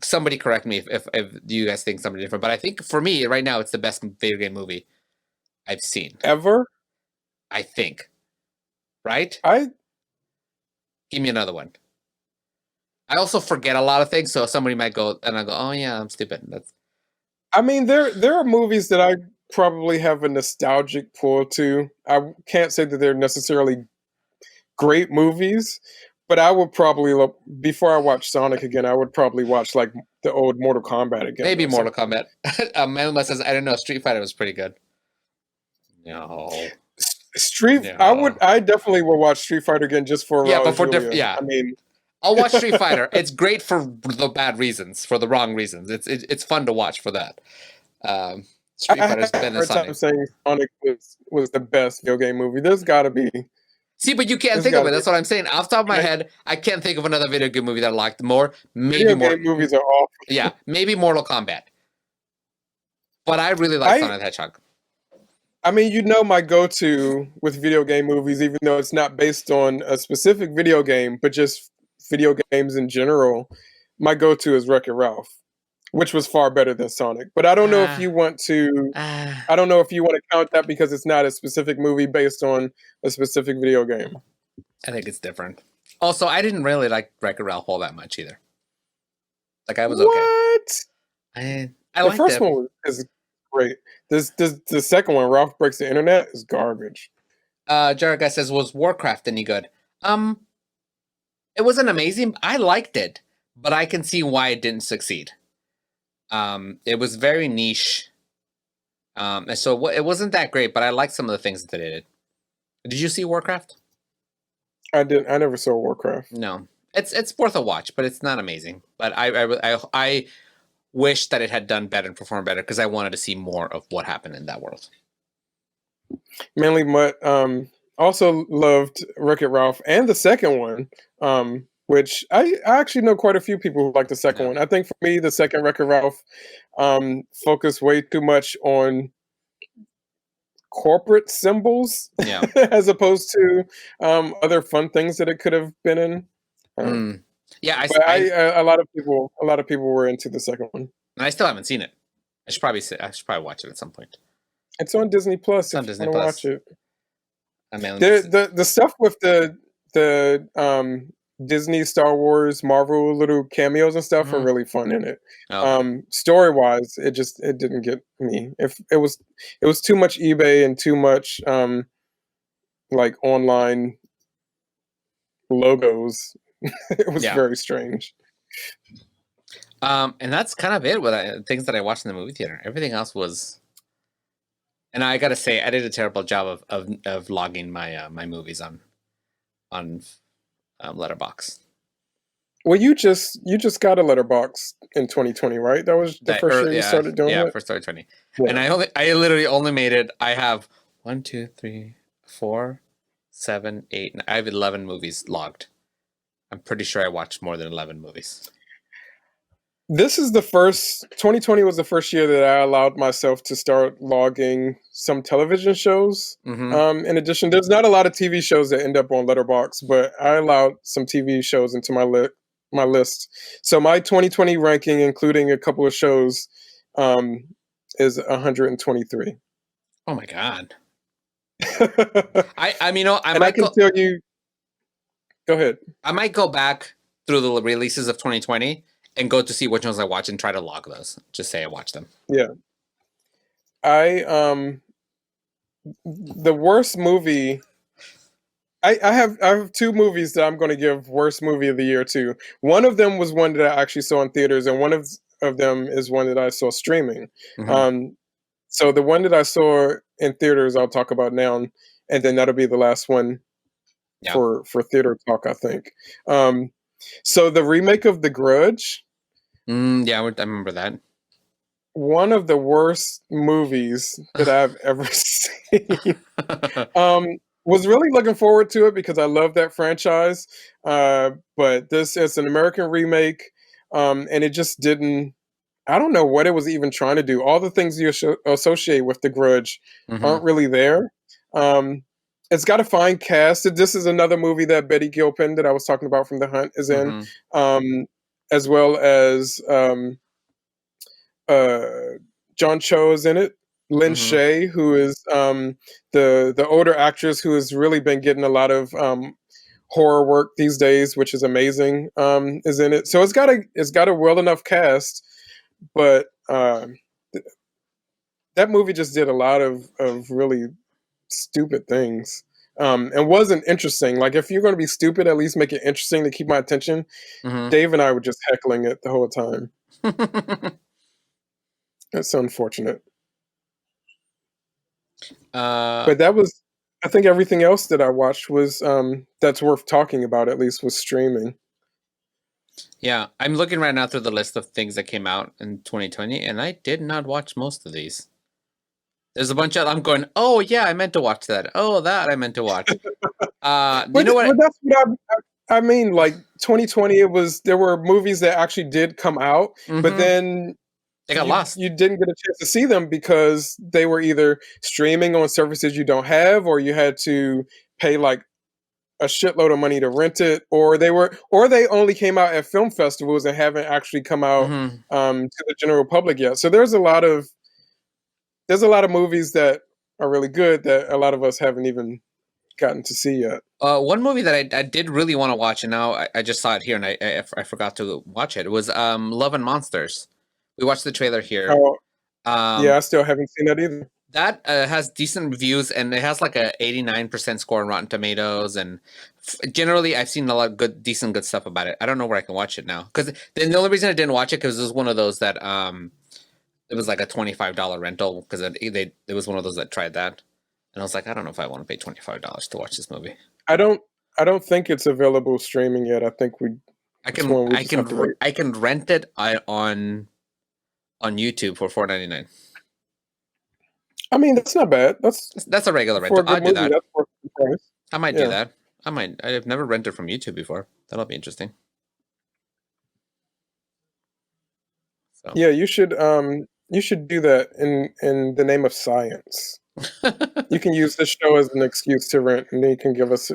Speaker 1: Somebody correct me if you guys think something different, but I think for me right now it's the best video game movie I've seen.
Speaker 2: Ever?
Speaker 1: I think, right?
Speaker 2: I
Speaker 1: Give me another one. I also forget a lot of things, so somebody might go and I go, "Oh yeah, I'm stupid." That's
Speaker 2: I mean, there are movies that I probably have a nostalgic pull to. I can't say that they're necessarily great movies, but I would probably look before I watch Sonic again. I would probably watch like the old Mortal Kombat again
Speaker 1: maybe
Speaker 2: or
Speaker 1: Mortal
Speaker 2: something.
Speaker 1: Kombat. Melma says, "I don't know. Street Fighter was pretty good." No,
Speaker 2: Street,
Speaker 1: no.
Speaker 2: I definitely will watch Street Fighter again just for
Speaker 1: Yeah,
Speaker 2: Raul
Speaker 1: but for
Speaker 2: Julia.
Speaker 1: yeah,
Speaker 2: I mean,
Speaker 1: I'll watch Street Fighter. It's great for the bad reasons, for the wrong reasons. It's fun to watch for that. Um,
Speaker 2: I
Speaker 1: Street
Speaker 2: have
Speaker 1: Fighter's
Speaker 2: a
Speaker 1: better than
Speaker 2: hard time
Speaker 1: Sonic.
Speaker 2: saying Sonic was the best video game movie.
Speaker 1: See, but you can't
Speaker 2: There's
Speaker 1: think of
Speaker 2: got
Speaker 1: it.
Speaker 2: to be.
Speaker 1: That's what I'm saying. Off the top of my
Speaker 2: I,
Speaker 1: head, I can't think of another video game movie that I liked more. Maybe
Speaker 2: Video
Speaker 1: more.
Speaker 2: game movies are awful.
Speaker 1: Yeah, maybe Mortal Kombat. But I really like
Speaker 2: I
Speaker 1: Sonic the Hedgehog.
Speaker 2: I mean, my go-to with video game movies, even though it's not based on a specific video game, but just video games in general, my go-to is Wreck-It Ralph, which was far better than Sonic. But I don't know if
Speaker 1: Ah,
Speaker 2: you want to.
Speaker 1: ah.
Speaker 2: I don't know if you want to count that because it's not a specific movie based on a specific video game.
Speaker 1: I think it's different. Also, I didn't really like Wreck-It Ralph all that much either. Like I was okay.
Speaker 2: What?
Speaker 1: I
Speaker 2: The
Speaker 1: liked
Speaker 2: first
Speaker 1: it.
Speaker 2: one is great. This the second one, Ralph Breaks the Internet, is garbage.
Speaker 1: Jared guy says, "Was Warcraft any good?" Um, it wasn't amazing. I liked it, but I can see why it didn't succeed. It was very niche. And so it wasn't that great, but I liked some of the things that they did. Did you see Warcraft?
Speaker 2: I never saw Warcraft.
Speaker 1: No, it's worth a watch, but it's not amazing. But I wish that it had done better and performed better because I wanted to see more of what happened in that world.
Speaker 2: Manly Mutt also loved Wreck-It Ralph and the second one, which I actually know quite a few people who like the second
Speaker 1: Yeah.
Speaker 2: one. I think for me, the second Wreck-It Ralph focused way too much on corporate symbols
Speaker 1: Yeah.
Speaker 2: as opposed to other fun things that it could have been in.
Speaker 1: Mm. Yeah.
Speaker 2: But a lot of people were into the second one.
Speaker 1: I still haven't seen it. I should probably watch it at some point.
Speaker 2: It's on Disney Plus
Speaker 1: It's
Speaker 2: if
Speaker 1: on
Speaker 2: you
Speaker 1: Disney
Speaker 2: want to
Speaker 1: Plus.
Speaker 2: watch it.
Speaker 1: I mean,
Speaker 2: The stuff with the Disney, Star Wars, Marvel little cameos and stuff are
Speaker 1: Mhm.
Speaker 2: really fun in it.
Speaker 1: Okay.
Speaker 2: Story wise, it didn't get me. If it was too much eBay and too much like online logos. It was
Speaker 1: Yeah.
Speaker 2: very strange.
Speaker 1: And that's kind of it with things that I watched in the movie theater. Everything else was, and I gotta say, I did a terrible job of logging my my movies on Letterbox.
Speaker 2: Well, you just got a letterbox in 2020, right? That was the
Speaker 1: That
Speaker 2: first year
Speaker 1: early,
Speaker 2: you
Speaker 1: yeah,
Speaker 2: started doing
Speaker 1: yeah,
Speaker 2: it.
Speaker 1: for Story 20. And
Speaker 2: Yeah.
Speaker 1: I literally only made it. I have 1, 2, 3, 4, 7, 8. I have 11 movies logged. I'm pretty sure I watched more than 11 movies.
Speaker 2: This is the first 2020 was the first year that I allowed myself to start logging some television shows.
Speaker 1: Mm-hmm.
Speaker 2: In addition, there's not a lot of TV shows that end up on Letterbox, but I allowed some TV shows into my list. So my 2020 ranking, including a couple of shows, um, is 123.
Speaker 1: Oh my god.
Speaker 2: And
Speaker 1: I mean, you know,
Speaker 2: I can tell you, go ahead.
Speaker 1: I might go back through the releases of 2020 and go to see which ones I watch and try to log those. Just say I watched them.
Speaker 2: Yeah. I the worst movie I have two movies that I'm going to give worst movie of the year to. One of them was one that I actually saw in theaters, and one of them is one that I saw streaming.
Speaker 1: Mm-hmm.
Speaker 2: So the one that I saw in theaters, I'll talk about now, and then that'll be the last one
Speaker 1: Yeah.
Speaker 2: for theater talk, I think. Um, so the remake of The Grudge,
Speaker 1: Yeah, I remember that.
Speaker 2: one of the worst movies that I've ever seen. Um, was really looking forward to it because I love that franchise. But this is an American remake, and it just didn't. I don't know what it was even trying to do. All the things you associate with The Grudge
Speaker 1: Mm-hmm.
Speaker 2: aren't really there. Um, it's got a fine cast. This is another movie that Betty Gilpin, that I was talking about from The Hunt, is in,
Speaker 1: Mm-hmm.
Speaker 2: as well as uh, John Cho is in it. Lynn
Speaker 1: Mm-hmm.
Speaker 2: Shay, who is the older actress who has really been getting a lot of horror work these days, which is amazing, is in it. So it's got a well enough cast, but that movie just did a lot of really stupid things. And wasn't interesting. Like, if you're going to be stupid, at least make it interesting to keep my attention.
Speaker 1: Mm-hmm.
Speaker 2: Dave and I were just heckling it the whole time.
Speaker 1: uh,
Speaker 2: That's unfortunate. But that was, I think everything else that I watched was that's worth talking about, at least, was streaming.
Speaker 1: yeah, I'm looking right now through the list of things that came out in 2020, and I did not watch most of these. There's a bunch of I'm going, oh yeah, I meant to watch that. Oh, that I meant to watch. You know
Speaker 2: But
Speaker 1: what?
Speaker 2: that's what I mean. Like, 2020, there were movies that actually did come out, but
Speaker 1: Mm-hmm.
Speaker 2: then
Speaker 1: They got lost.
Speaker 2: you didn't get a chance to see them because they were either streaming on services you don't have, or you had to pay like a shitload of money to rent it, or they only came out at film festivals and haven't actually come out
Speaker 1: Mm-hmm.
Speaker 2: to the general public yet. So there's a lot of movies that are really good that a lot of us haven't even gotten to see yet.
Speaker 1: One movie that I did really want to watch, and now I just saw it here, and I forgot to watch it. It was Love and Monsters. We watched the trailer here.
Speaker 2: Oh, yeah,
Speaker 1: Um,
Speaker 2: I still haven't seen that either.
Speaker 1: that has decent reviews, and it has like a 89% score on Rotten Tomatoes, and generally I've seen a lot of decent good stuff about it. I don't know where I can watch it now, because the only reason I didn't watch it because it was one of those that it was like a $25 rental, because it was one of those that tried that, and I was like, I don't know if I want to pay $25 to watch this movie.
Speaker 2: I don't I don't think it's available streaming yet. I think it's one we just have to wait.
Speaker 1: I can rent it on YouTube for $4.99.
Speaker 2: I mean, that's not bad.
Speaker 1: That's a regular
Speaker 2: For
Speaker 1: rental.
Speaker 2: a
Speaker 1: I'll
Speaker 2: good
Speaker 1: do
Speaker 2: movie.
Speaker 1: that.
Speaker 2: That's worth the price.
Speaker 1: I might do
Speaker 2: Yeah.
Speaker 1: that. I've never rented from YouTube before. That'll be interesting. So
Speaker 2: Yeah, you should do that in the name of science. You can use this show as an excuse to rent, and then you can give us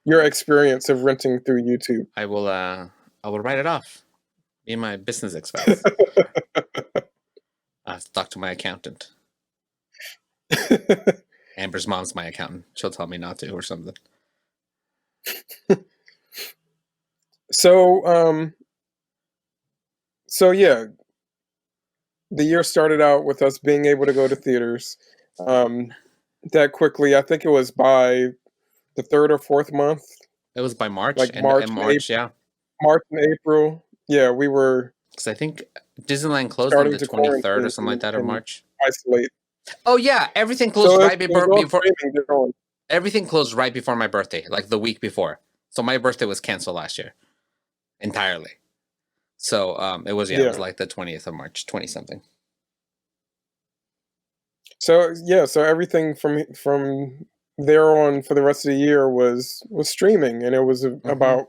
Speaker 2: your experience of renting through YouTube.
Speaker 1: I will write it off. Be my business expense. I have to talk to my accountant. Amber's mom's my accountant. She'll tell me not to or something.
Speaker 2: So, so yeah, the year started out with us being able to go to theaters um, that quickly. I think it was by the third or fourth month,
Speaker 1: It was by March,
Speaker 2: like
Speaker 1: and in
Speaker 2: March and
Speaker 1: March, yeah,
Speaker 2: March and April. Yeah, we were
Speaker 1: because I think Disneyland closed on
Speaker 2: starting
Speaker 1: the
Speaker 2: to
Speaker 1: 23rd or
Speaker 2: quarantine
Speaker 1: something like that of
Speaker 2: and
Speaker 1: March.
Speaker 2: isolate.
Speaker 1: Oh yeah, everything closed
Speaker 2: So
Speaker 1: right
Speaker 2: it was all
Speaker 1: before
Speaker 2: streaming. They're going.
Speaker 1: everything closed right before my birthday, like the week before. So my birthday was canceled last year entirely. So it was, yeah, it was
Speaker 2: Yeah.
Speaker 1: like the 20th of March, 20 something.
Speaker 2: So yeah, so everything from there on for the rest of the year was streaming, and it was
Speaker 1: Hmm.
Speaker 2: about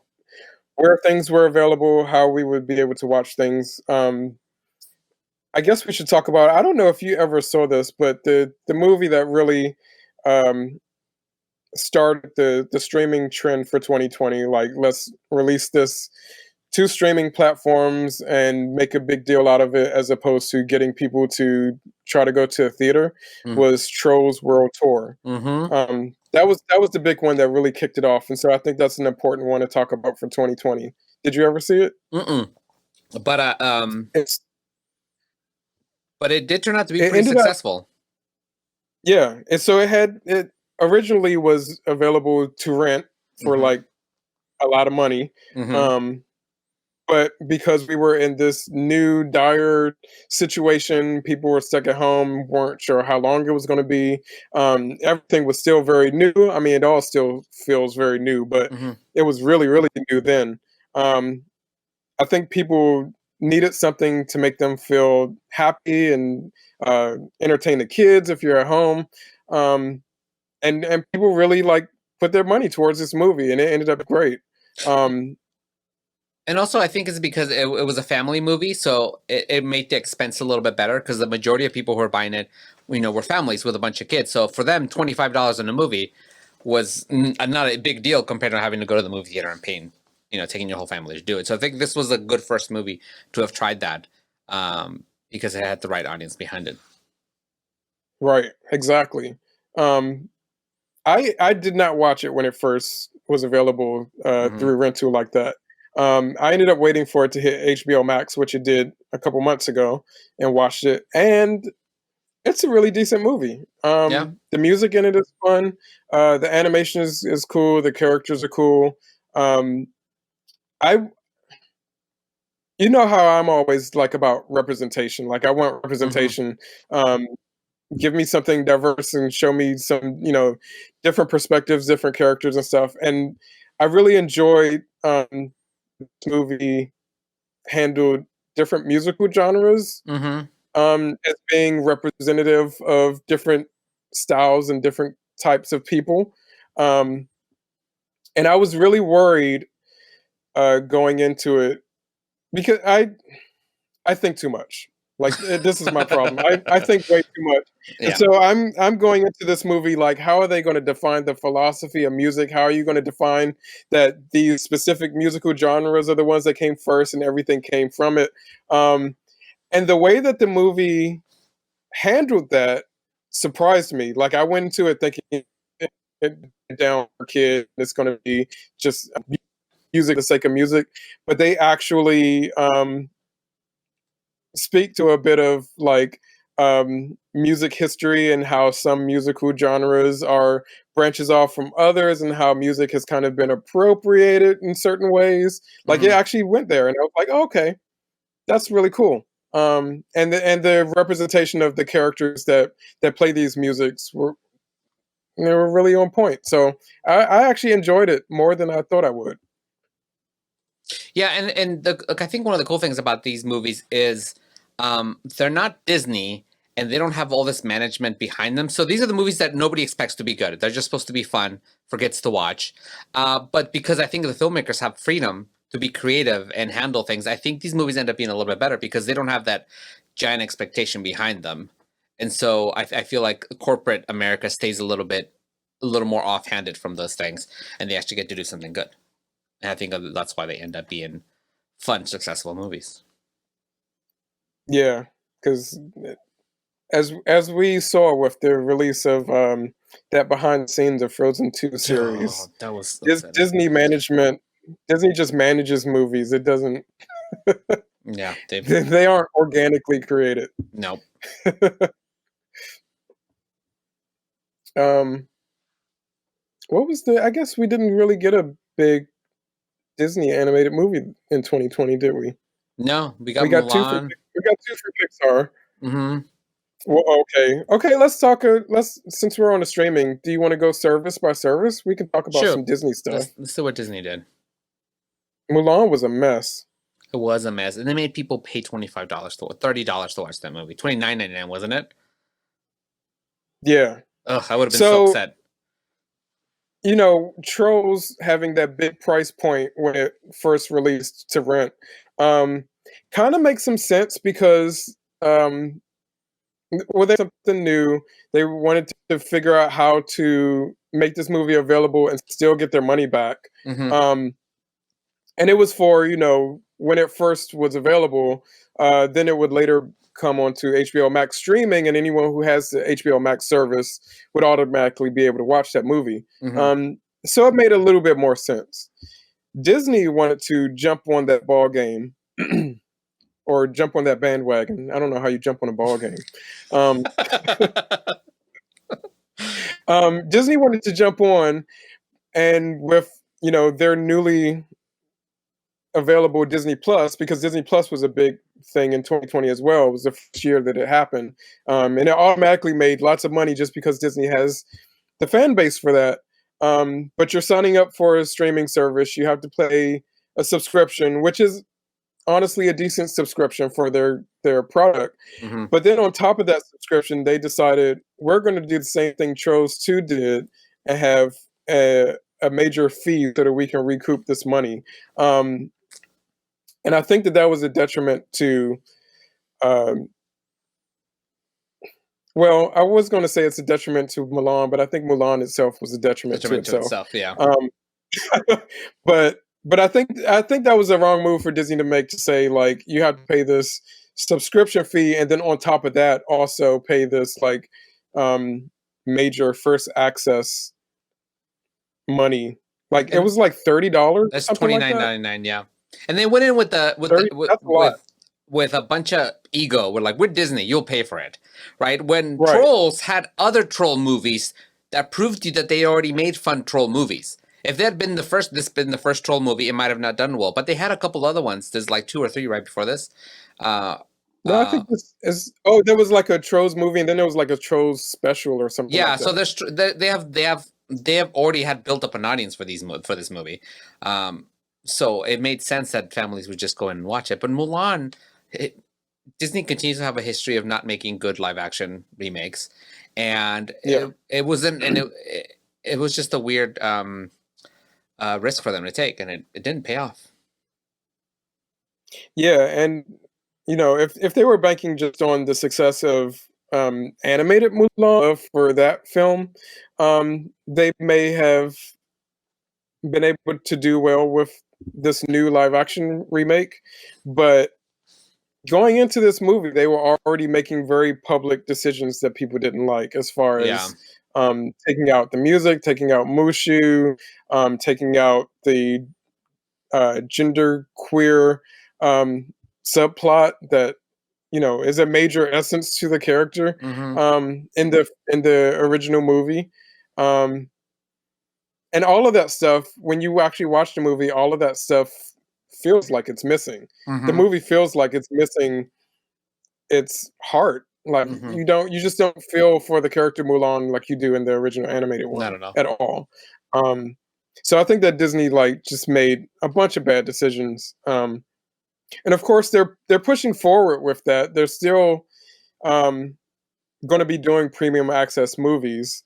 Speaker 2: where things were available, how we would be able to watch things. I guess we should talk about. I don't know if you ever saw this, but the movie that really um, started the streaming trend for 2020. Like, let's release this to streaming platforms and make a big deal out of it, as opposed to getting people to try to go to a theater. Was Trolls World Tour.
Speaker 1: Mm-hmm.
Speaker 2: That was the big one that really kicked it off, and so I think that's an important one to talk about for 2020. Did you ever see it?
Speaker 1: Mm-mm. But
Speaker 2: It's
Speaker 1: but it did turn out to be
Speaker 2: it
Speaker 1: pretty
Speaker 2: ended up
Speaker 1: successful.
Speaker 2: yeah, and so it originally was available to rent for
Speaker 1: Mm-hmm.
Speaker 2: like a lot of money.
Speaker 1: Mm-hmm.
Speaker 2: Um, but because we were in this new dire situation, people were stuck at home, weren't sure how long it was going to be. Everything was still very new. I mean, it all still feels very new, but
Speaker 1: Mm-hmm.
Speaker 2: it was really, really new then. Um, I think people needed something to make them feel happy and entertain the kids if you're at home. Um, and people really like put their money towards this movie, and it ended up great. Um,
Speaker 1: And also, I think it's because it was a family movie, so it made the expense a little bit better because the majority of people who were buying it, were families with a bunch of kids. So for them, $25 in a movie was not a big deal compared to having to go to the movie theater and paying, taking your whole family to do it. So I think this was a good first movie to have tried that, because it had the right audience behind it.
Speaker 2: right, exactly. Um, I did not watch it when it first was available
Speaker 1: Hmm.
Speaker 2: through rental like that. I ended up waiting for it to hit HBO Max, which it did a couple months ago, and watched it. And it's a really decent movie.
Speaker 1: Yeah.
Speaker 2: The music in it is fun. The animation is cool. The characters are cool. Um, I You know how I'm always like about representation. Like I want
Speaker 1: Hmm.
Speaker 2: representation. Um, give me something diverse and show me some, different perspectives, different characters and stuff. And I really enjoyed this movie handled different musical genres
Speaker 1: Hmm.
Speaker 2: as being representative of different styles and different types of people. Um, and I was really worried going into it because I think too much. Like this is my problem. I think way too much, and
Speaker 1: Yeah.
Speaker 2: so I'm going into this movie like, how are they going to define the philosophy of music? How are you going to define that these specific musical genres are the ones that came first, and everything came from it? Um, and the way that the movie handled that surprised me. Like I went into it thinking down for kids, it's going to be just music for the sake of music, but they actually speak to a bit of like music history and how some musical genres are branches off from others and how music has kind of been appropriated in certain ways. Like it
Speaker 1: Hmm.
Speaker 2: actually went there, and I was like, oh, okay, that's really cool. And the representation of the characters that play these musics were they were really on point. So I actually enjoyed it more than I thought I would.
Speaker 1: Yeah, and I think one of the cool things about these movies is they're not Disney and they don't have all this management behind them. So these are the movies that nobody expects to be good. They're just supposed to be fun for kids to watch. But because I think the filmmakers have freedom to be creative and handle things, I think these movies end up being a little bit better because they don't have that giant expectation behind them. And so I feel like corporate America stays a little more offhanded from those things, and they actually get to do something good. And I think that's why they end up being fun, successful movies.
Speaker 2: Yeah, because as we saw with the release of that behind the scenes of Frozen 2 series,
Speaker 1: Oh, that was upsetting.
Speaker 2: Disney management Disney just manages movies. It doesn't.
Speaker 1: Yeah,
Speaker 2: They aren't organically created.
Speaker 1: nope.
Speaker 2: um, what was the? I guess we didn't really get a big Disney animated movie in 2020, did we?
Speaker 1: No, we got
Speaker 2: We got two for
Speaker 1: Mulan.
Speaker 2: we got two for Pixar.
Speaker 1: Hmm.
Speaker 2: Well, okay. Let's talk. Let's since we're on a streaming. Do you want to go service by service? We can talk about
Speaker 1: Sure.
Speaker 2: some Disney stuff.
Speaker 1: Let's see what Disney did.
Speaker 2: Mulan was a mess.
Speaker 1: It was a mess, and they made people pay $25 to $30 to watch that movie. $29.99, wasn't it?
Speaker 2: Yeah.
Speaker 1: Ugh, I would have been so
Speaker 2: So
Speaker 1: upset.
Speaker 2: Trolls having that big price point when it first released to rent, um, kind of makes some sense because well, there's something new. They wanted to figure out how to make this movie available and still get their money back.
Speaker 1: Hmm.
Speaker 2: Um, and it was for when it first was available. Then it would later come onto HBO Max streaming, and anyone who has the HBO Max service would automatically be able to watch that movie.
Speaker 1: Hmm.
Speaker 2: So it made a little bit more sense. Disney wanted to jump on that ball game or jump on that bandwagon. I don't know how you jump on a ball game. Um, Disney wanted to jump on, and with their newly available Disney Plus, because Disney Plus was a big thing in 2020 as well. It was the first year that it happened, and it automatically made lots of money just because Disney has the fan base for that. But you're signing up for a streaming service. You have to pay a subscription, which is honestly a decent subscription for their product.
Speaker 1: Hmm.
Speaker 2: But then on top of that subscription, they decided we're going to do the same thing Trolls 2 did and have a major fee so that we can recoup this money. And I think that was a detriment to. Um, well, I was going to say it's a detriment to Mulan, but I think Mulan itself was a detriment to
Speaker 1: Detriment to
Speaker 2: itself.
Speaker 1: itself, yeah.
Speaker 2: Um, but I think that was the wrong move for Disney to make, to say like you have to pay this subscription fee and then on top of that also pay this like um, major first access money. Like it
Speaker 1: And
Speaker 2: was like $30 or
Speaker 1: that's
Speaker 2: something
Speaker 1: twenty
Speaker 2: like
Speaker 1: nine
Speaker 2: that.
Speaker 1: ninety nine. Yeah, and they went in with the
Speaker 2: 30. That's a lot.
Speaker 1: with a bunch of ego. We're like, we're Disney, you'll pay for it, right? When
Speaker 2: Right.
Speaker 1: Trolls had other troll movies that proved to you that they already made fun troll movies. If that had been the first troll movie, it might have not done well. But they had a couple other ones. There's like 2 or 3 right before this. Uh,
Speaker 2: No, I
Speaker 1: uh,
Speaker 2: think this is. Oh, there was like a Trolls movie, and then there was like a Trolls special or something
Speaker 1: yeah,
Speaker 2: like
Speaker 1: so
Speaker 2: that.
Speaker 1: they have already had built up an audience for for this movie. Um, so it made sense that families would just go in and watch it. But Mulan, Disney continues to have a history of not making good live action remakes, and
Speaker 2: Yeah,
Speaker 1: it wasn't, and it was just a weird risk for them to take, and it didn't pay off.
Speaker 2: yeah, and if they were banking just on the success of animated Mulan for that film, they may have been able to do well with this new live action remake. But going into this movie, they were already making very public decisions that people didn't like, as far
Speaker 1: Yeah.
Speaker 2: as taking out the music, taking out Mushu, taking out the gender queer subplot that is a major essence to the character
Speaker 1: Hmm.
Speaker 2: in the original movie. Um, and all of that stuff, when you actually watch the movie, all of that stuff feels like it's missing. The
Speaker 1: Hmm.
Speaker 2: movie feels like it's missing its heart. Like
Speaker 1: Hmm.
Speaker 2: you just don't feel for the character Mulan like you do in the original animated
Speaker 1: Not
Speaker 2: one
Speaker 1: at all.
Speaker 2: at all. Um, so I think that Disney like just made a bunch of bad decisions. And of course, they're pushing forward with that. They're still um, going to be doing premium access movies.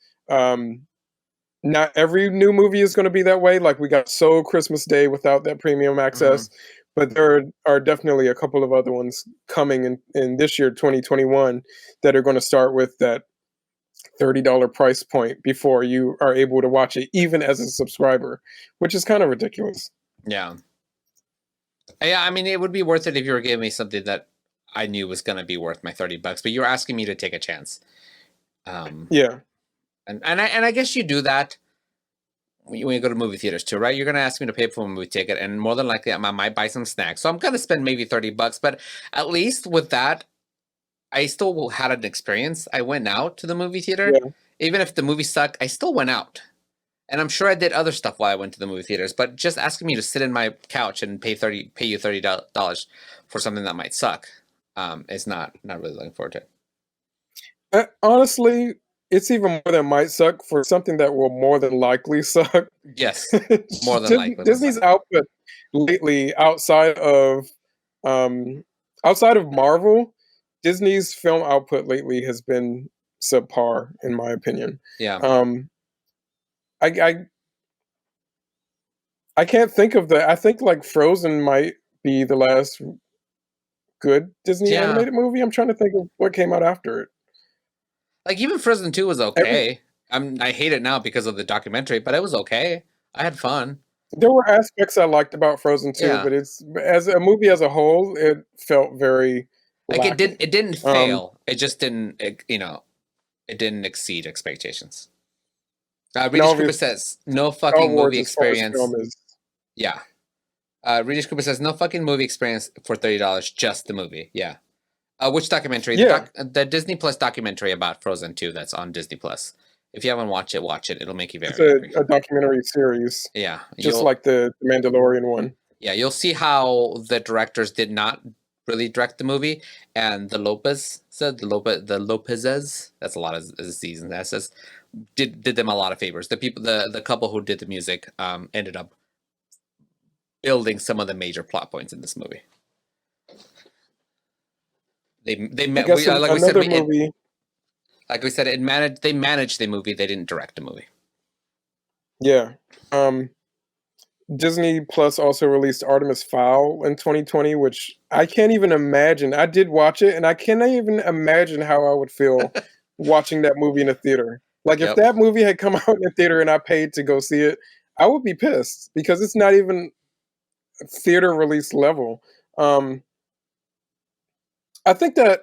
Speaker 2: Not every new movie is going to be that way. Like we got Soul Christmas Day without that premium
Speaker 1: Hmm.
Speaker 2: access, but there are definitely a couple of other ones coming in this year, 2021, that are going to start with that $30 price point before you are able to watch it, even as a subscriber, which is kind of ridiculous.
Speaker 1: Yeah. Yeah, I mean, it would be worth it if you were giving me something that I knew was going to be worth my $30, but you're asking me to take a chance. Um,
Speaker 2: Yeah.
Speaker 1: and I guess you do that when you go to movie theaters too, right? You're gonna ask me to pay for a movie ticket, and more than likely, I might buy some snacks. So I'm gonna spend maybe $30. But at least with that, I still had an experience. I went out to the movie theater,
Speaker 2: Yeah.
Speaker 1: even if the movie sucked. I still went out, and I'm sure I did other stuff while I went to the movie theaters. But just asking me to sit in my couch and pay you $30 for something that might suck, is not really looking forward to it.
Speaker 2: Honestly, it's even more than might suck for something that will more than likely suck.
Speaker 1: Yes, more than likely will suck.
Speaker 2: Disney's output lately, um, outside of Marvel, Disney's film output lately has been subpar, in my opinion.
Speaker 1: Yeah,
Speaker 2: Um, I, I I can't think of the. I think like Frozen might be the last good Disney
Speaker 1: yeah.
Speaker 2: animated movie. I'm trying to think of what came out after it.
Speaker 1: Like even Frozen 2 was
Speaker 2: Every
Speaker 1: okay. I hate it now because of the documentary, but it was okay. I had fun.
Speaker 2: There were aspects I liked about Frozen too,
Speaker 1: Yeah.
Speaker 2: but it's as a movie as a whole, it felt very
Speaker 1: Like
Speaker 2: lacking.
Speaker 1: it didn't
Speaker 2: Um,
Speaker 1: fail. It just didn't it didn't exceed expectations.
Speaker 2: and
Speaker 1: Readers Cooper
Speaker 2: obviously,
Speaker 1: says no
Speaker 2: Star
Speaker 1: fucking movie
Speaker 2: Wars as far as
Speaker 1: experience.
Speaker 2: film is,
Speaker 1: Yeah. Readers Cooper says no fucking movie experience for $30, just the movie. Yeah. Which documentary?
Speaker 2: yeah,
Speaker 1: The Disney Plus documentary about Frozen 2 that's on Disney Plus. If you haven't watched it, watch it. It'll make you
Speaker 2: it's
Speaker 1: very angry.
Speaker 2: a documentary series,
Speaker 1: Yeah.
Speaker 2: just like the Mandalorian one.
Speaker 1: You'll see how the directors did not really direct the movie, and the Lopez's, that's a lot of Z's and S's, did them a lot of favors. The couple who did the music ended up building some of the major plot points in this movie. They
Speaker 2: I
Speaker 1: met
Speaker 2: guess
Speaker 1: like we said
Speaker 2: another movie.
Speaker 1: they managed the movie, they didn't direct the movie.
Speaker 2: Yeah, um, Disney Plus also released Artemis Fowl in 2020, which I can't even imagine. I did watch it, and I can't even imagine how I would feel watching that movie in a theater. Like if
Speaker 1: Yep.
Speaker 2: that movie had come out in a theater and I paid to go see it, I would be pissed because it's not even theater release level. Um, I think that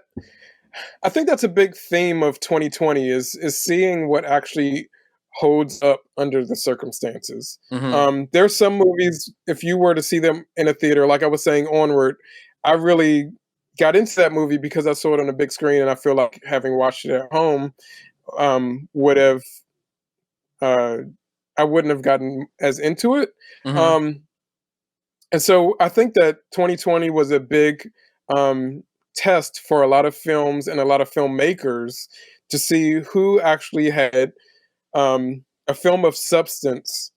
Speaker 2: I think that's a big theme of 2020 is seeing what actually holds up under the circumstances.
Speaker 1: Hmm.
Speaker 2: There's some movies, if you were to see them in a theater, like I was saying, Onward, I really got into that movie because I saw it on a big screen, and I feel like having watched it at home would have uh, I wouldn't have gotten as into it.
Speaker 1: Hmm.
Speaker 2: Um, and so I think that 2020 was a big test for a lot of films and a lot of filmmakers to see who actually had a film of substance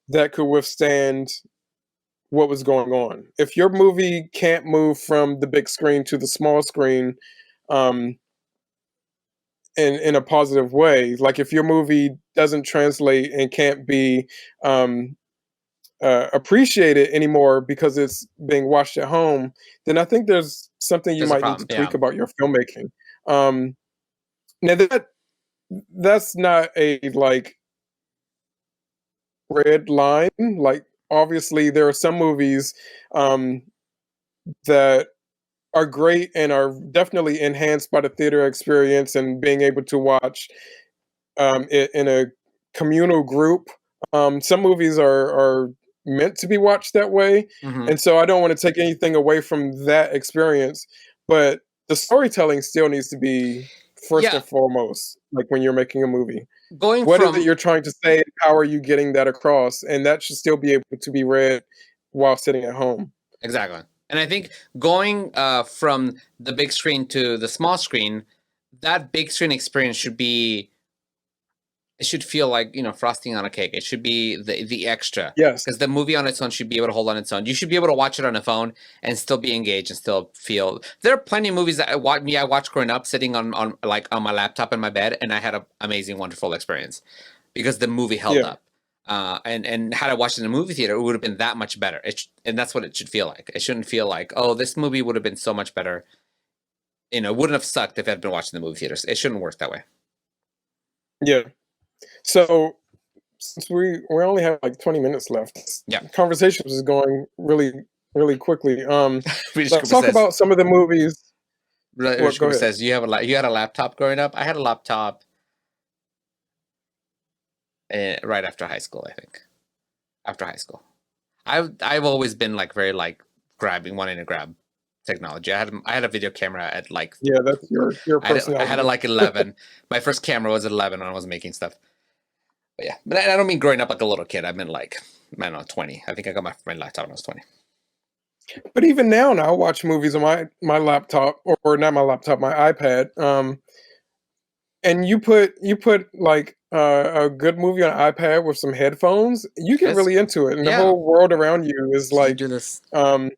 Speaker 2: that could withstand what was going on. If your movie can't move from the big screen to the small screen um, in a positive way, like if your movie doesn't translate and can't be um, appreciate it anymore because it's being watched at home, then I think there's something you
Speaker 1: There's a
Speaker 2: might need to
Speaker 1: problem. Yeah.
Speaker 2: tweak about your filmmaking. Um, Now that's not a like red line. Like obviously, there are some movies um, that are great and are definitely enhanced by the theater experience and being able to watch it in a communal group. Some movies are meant to be watched that way,
Speaker 1: Hmm.
Speaker 2: and so I don't want to take anything away from that experience. But the storytelling still needs to be first
Speaker 1: Yeah.
Speaker 2: and foremost, like when you're making a movie.
Speaker 1: Going
Speaker 2: What is it
Speaker 1: from
Speaker 2: you're trying to say, and how are you getting that across? And that should still be able to be read while sitting at home.
Speaker 1: Exactly. And I think going from the big screen to the small screen, that big screen experience should be, it should feel like, frosting on a cake. It should be the extra,
Speaker 2: Yes.
Speaker 1: because the movie on its own should be able to hold on its own. You should be able to watch it on a phone and still be engaged and still feel. There are plenty of movies that I watched growing up, sitting on my laptop in my bed, and I had an amazing, wonderful experience because the movie held
Speaker 2: Yeah.
Speaker 1: up. And had I watched it in a movie theater, it would have been that much better. And that's what it should feel like. It shouldn't feel like, oh, this movie would have been so much better. It wouldn't have sucked if I'd been watching the movie theaters. It shouldn't work that way.
Speaker 2: Yeah. So since we only have like 20 minutes left, this
Speaker 1: Yeah.
Speaker 2: conversation is going really really quickly.
Speaker 1: British
Speaker 2: Let's
Speaker 1: Cooper
Speaker 2: talk
Speaker 1: says.
Speaker 2: about some of the movies. What?
Speaker 1: British
Speaker 2: Go
Speaker 1: Cooper
Speaker 2: ahead.
Speaker 1: says you had a laptop growing up. I had a laptop right after high school, I think. after high school. I've always been like very like wanting to grab technology. I had a video camera at like
Speaker 2: Yeah, that's your
Speaker 1: I had it
Speaker 2: personality.
Speaker 1: like 11. My first camera was at 11 when I was making stuff. But yeah, but I don't mean growing up like a little kid. I meant like I don't know 20. I think I got my laptop when I was 20.
Speaker 2: But even now, I watch movies on my laptop, or not my laptop, my iPad. And you put like a good movie on iPad with some headphones, you get
Speaker 1: It's
Speaker 2: really into it, and the
Speaker 1: yeah.
Speaker 2: whole world around you is
Speaker 1: You
Speaker 2: like,
Speaker 1: do this.
Speaker 2: um,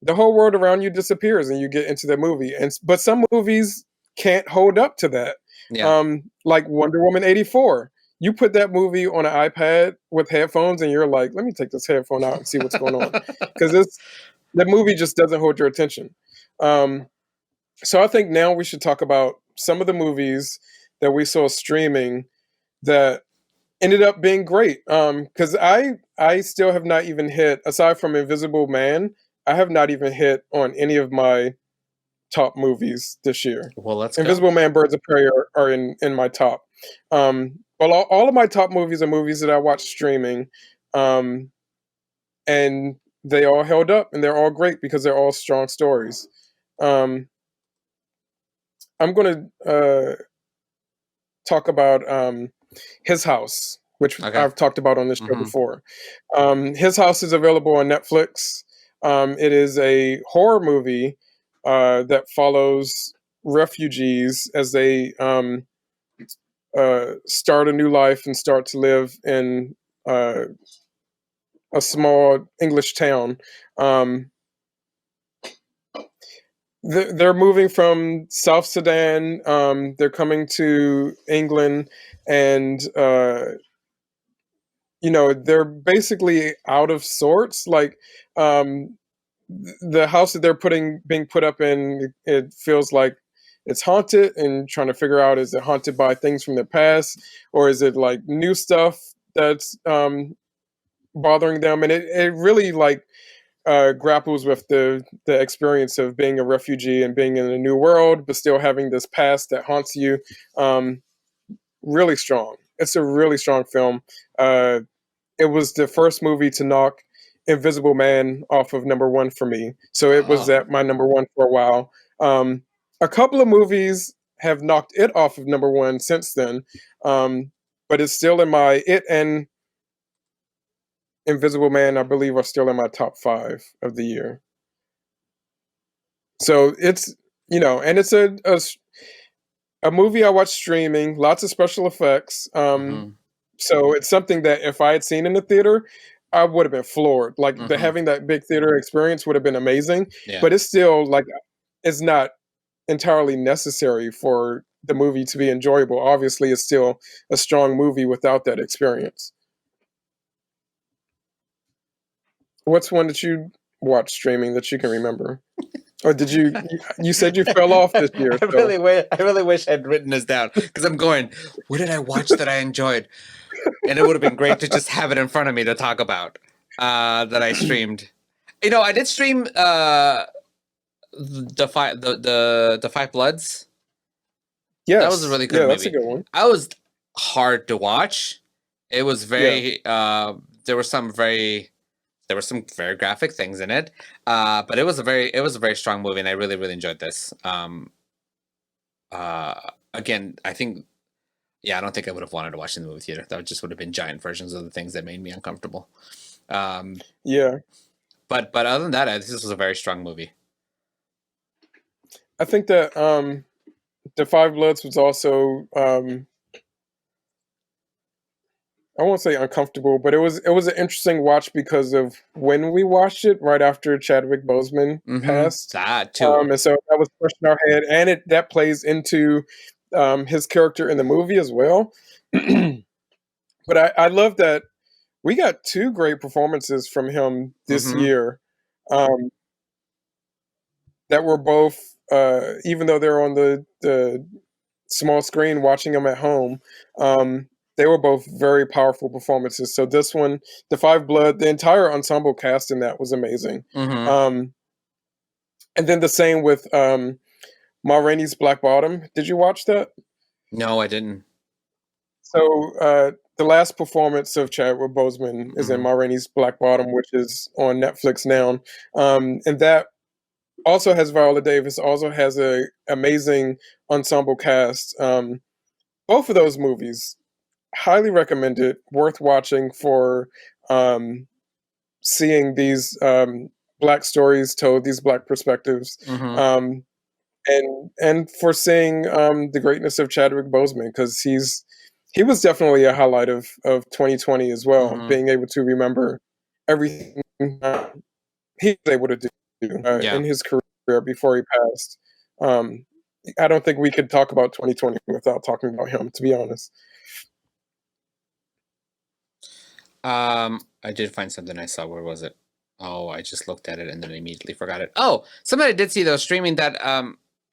Speaker 2: the whole world around you disappears, and you get into the movie. But some movies can't hold up to that.
Speaker 1: Yeah.
Speaker 2: Like Wonder Woman 84. You put that movie on an iPad with headphones, and you're like, let me take this headphone out and see what's going on, because the movie just doesn't hold your attention. Um, so I think now we should talk about some of the movies that we saw streaming that ended up being great. Because I still have not even hit, aside from Invisible Man, I have not even hit on any of my top movies this year.
Speaker 1: Well, let's go.
Speaker 2: Invisible Man, Birds of Prey are in my top. Well, all of my top movies are movies that I watched streaming, um, and they all held up, and they're all great because they're all strong stories. Um, I'm going to talk about His House, which
Speaker 1: Okay.
Speaker 2: I've talked about on this show
Speaker 1: Mm-hmm.
Speaker 2: before. His House is available on Netflix. It is a horror movie that follows refugees as they start a new life and start to live in uh, a small English town. Um, they're moving from South Sudan. They're coming to England, and they're basically out of sorts. Like, um, the house that they're being put up in, it feels like it's haunted, and trying to figure out, is it haunted by things from the past, or is it like new stuff that's bothering them? And it really like grapples with the experience of being a refugee and being in a new world, but still having this past that haunts you. Um, Really strong. It's a really strong film. It was the first movie to knock Invisible Man off of number one for me, so it was
Speaker 1: Oh.
Speaker 2: at my number one for a while. A couple of movies have knocked it off of number one since then, but it's still in my it and Invisible Man, I believe, are still in my top five of the year. So it's and it's a movie I watched streaming, lots of special effects.
Speaker 1: Mm-hmm.
Speaker 2: So it's something that if I had seen in the theater, I would have been floored. Like,
Speaker 1: Mm-hmm.
Speaker 2: having that big theater experience would have been amazing.
Speaker 1: Yeah.
Speaker 2: But it's still like, it's not entirely necessary for the movie to be enjoyable. Obviously, it's still a strong movie without that experience. What's one that you watched streaming that you can remember? Or did you said you fell off this year, so
Speaker 1: I really wish I'd written this down because I'm going, what did I watch that I enjoyed? And it would have been great to just have it in front of me to talk about that I streamed. I did stream the Five Bloods. That was a
Speaker 2: yes.
Speaker 1: really good
Speaker 2: Yeah, that's a
Speaker 1: movie.
Speaker 2: good one.
Speaker 1: I was hard to watch. It was
Speaker 2: Yeah.
Speaker 1: very there were some very graphic things in it. But it was a very strong movie, and I really, really enjoyed this. Again, I think, yeah, I don't think I would have wanted to watch in the movie theater. That just would have been giant versions of the things that made me uncomfortable. Um,
Speaker 2: Yeah.
Speaker 1: but other than that, this was a very strong movie.
Speaker 2: I think that The Five Bloods was also, I won't say uncomfortable, but it was an interesting watch because of when we watched it, right after Chadwick Boseman
Speaker 1: Mm-hmm.
Speaker 2: passed.
Speaker 1: That too.
Speaker 2: And so that was fresh in our head, and that plays into his character in the movie as well. But I love that we got two great performances from him this
Speaker 1: Mm-hmm.
Speaker 2: year, um, that were both, even though they're on the small screen watching them at home, they were both very powerful performances. So this one, The Five Blood, the entire ensemble cast in that was amazing.
Speaker 1: Mm-hmm.
Speaker 2: Um, and then the same with Ma Rainey's Black Bottom. Did you watch that?
Speaker 1: No, I didn't.
Speaker 2: So the last performance of Chadwick Boseman is in
Speaker 1: Hmm.
Speaker 2: Ma Rainey's Black Bottom, which is on Netflix now, and that also has Viola Davis. Also has a amazing ensemble cast. Both of those movies highly recommended, worth watching for um, seeing these black stories told, these black perspectives,
Speaker 1: Hmm.
Speaker 2: um, and for seeing the greatness of Chadwick Boseman, because he was definitely a highlight of 2020 as well,
Speaker 1: Hmm.
Speaker 2: being able to remember everything he was able to do
Speaker 1: Yeah.
Speaker 2: in his career before he passed. Um, I don't think we could talk about 2020 without talking about him, to be honest.
Speaker 1: I did find something I saw. Where was it? Oh, I just looked at it and then immediately forgot it. Oh, something I did see though streaming that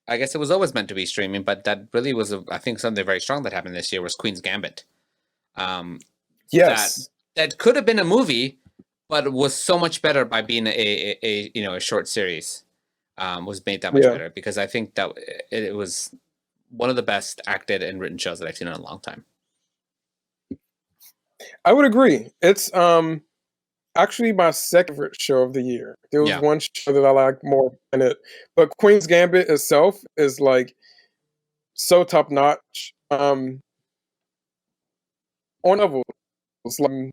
Speaker 1: I guess it was always meant to be streaming, but that really was I think something very strong that happened this year was Queen's Gambit. Um, that
Speaker 2: Yes,
Speaker 1: that could have been a movie, but was so much better by being a a short series. Was made that much
Speaker 2: yeah,
Speaker 1: better because I think that it was one of the best acted and written shows that I've seen in a long time.
Speaker 2: I would agree. It's actually my second favorite show of the year. There was
Speaker 1: Yeah.
Speaker 2: one show that I liked more than it, but Queen's Gambit itself is like so top notch. On levels, like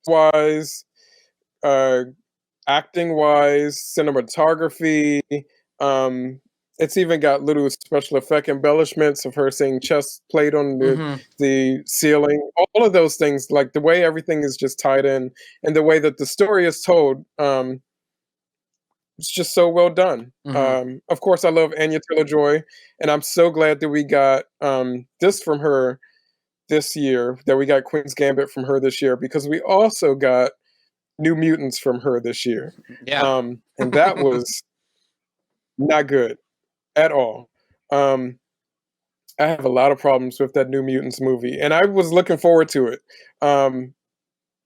Speaker 2: wise, uh, acting wise, cinematography. Um, it's even got little special effect embellishments of her saying chess played on
Speaker 1: Hmm.
Speaker 2: the ceiling. All of those things, like the way everything is just tied in, and the way that the story is told. It's just so well done.
Speaker 1: Hmm.
Speaker 2: Of course, I love Anya Taylor Joy, and I'm so glad that we got this from her this year. That we got Queen's Gambit from her this year because we also got New Mutants from her this year,
Speaker 1: Yeah.
Speaker 2: and that was not good at all. Um, I have a lot of problems with that New Mutants movie, and I was looking forward to it. Um,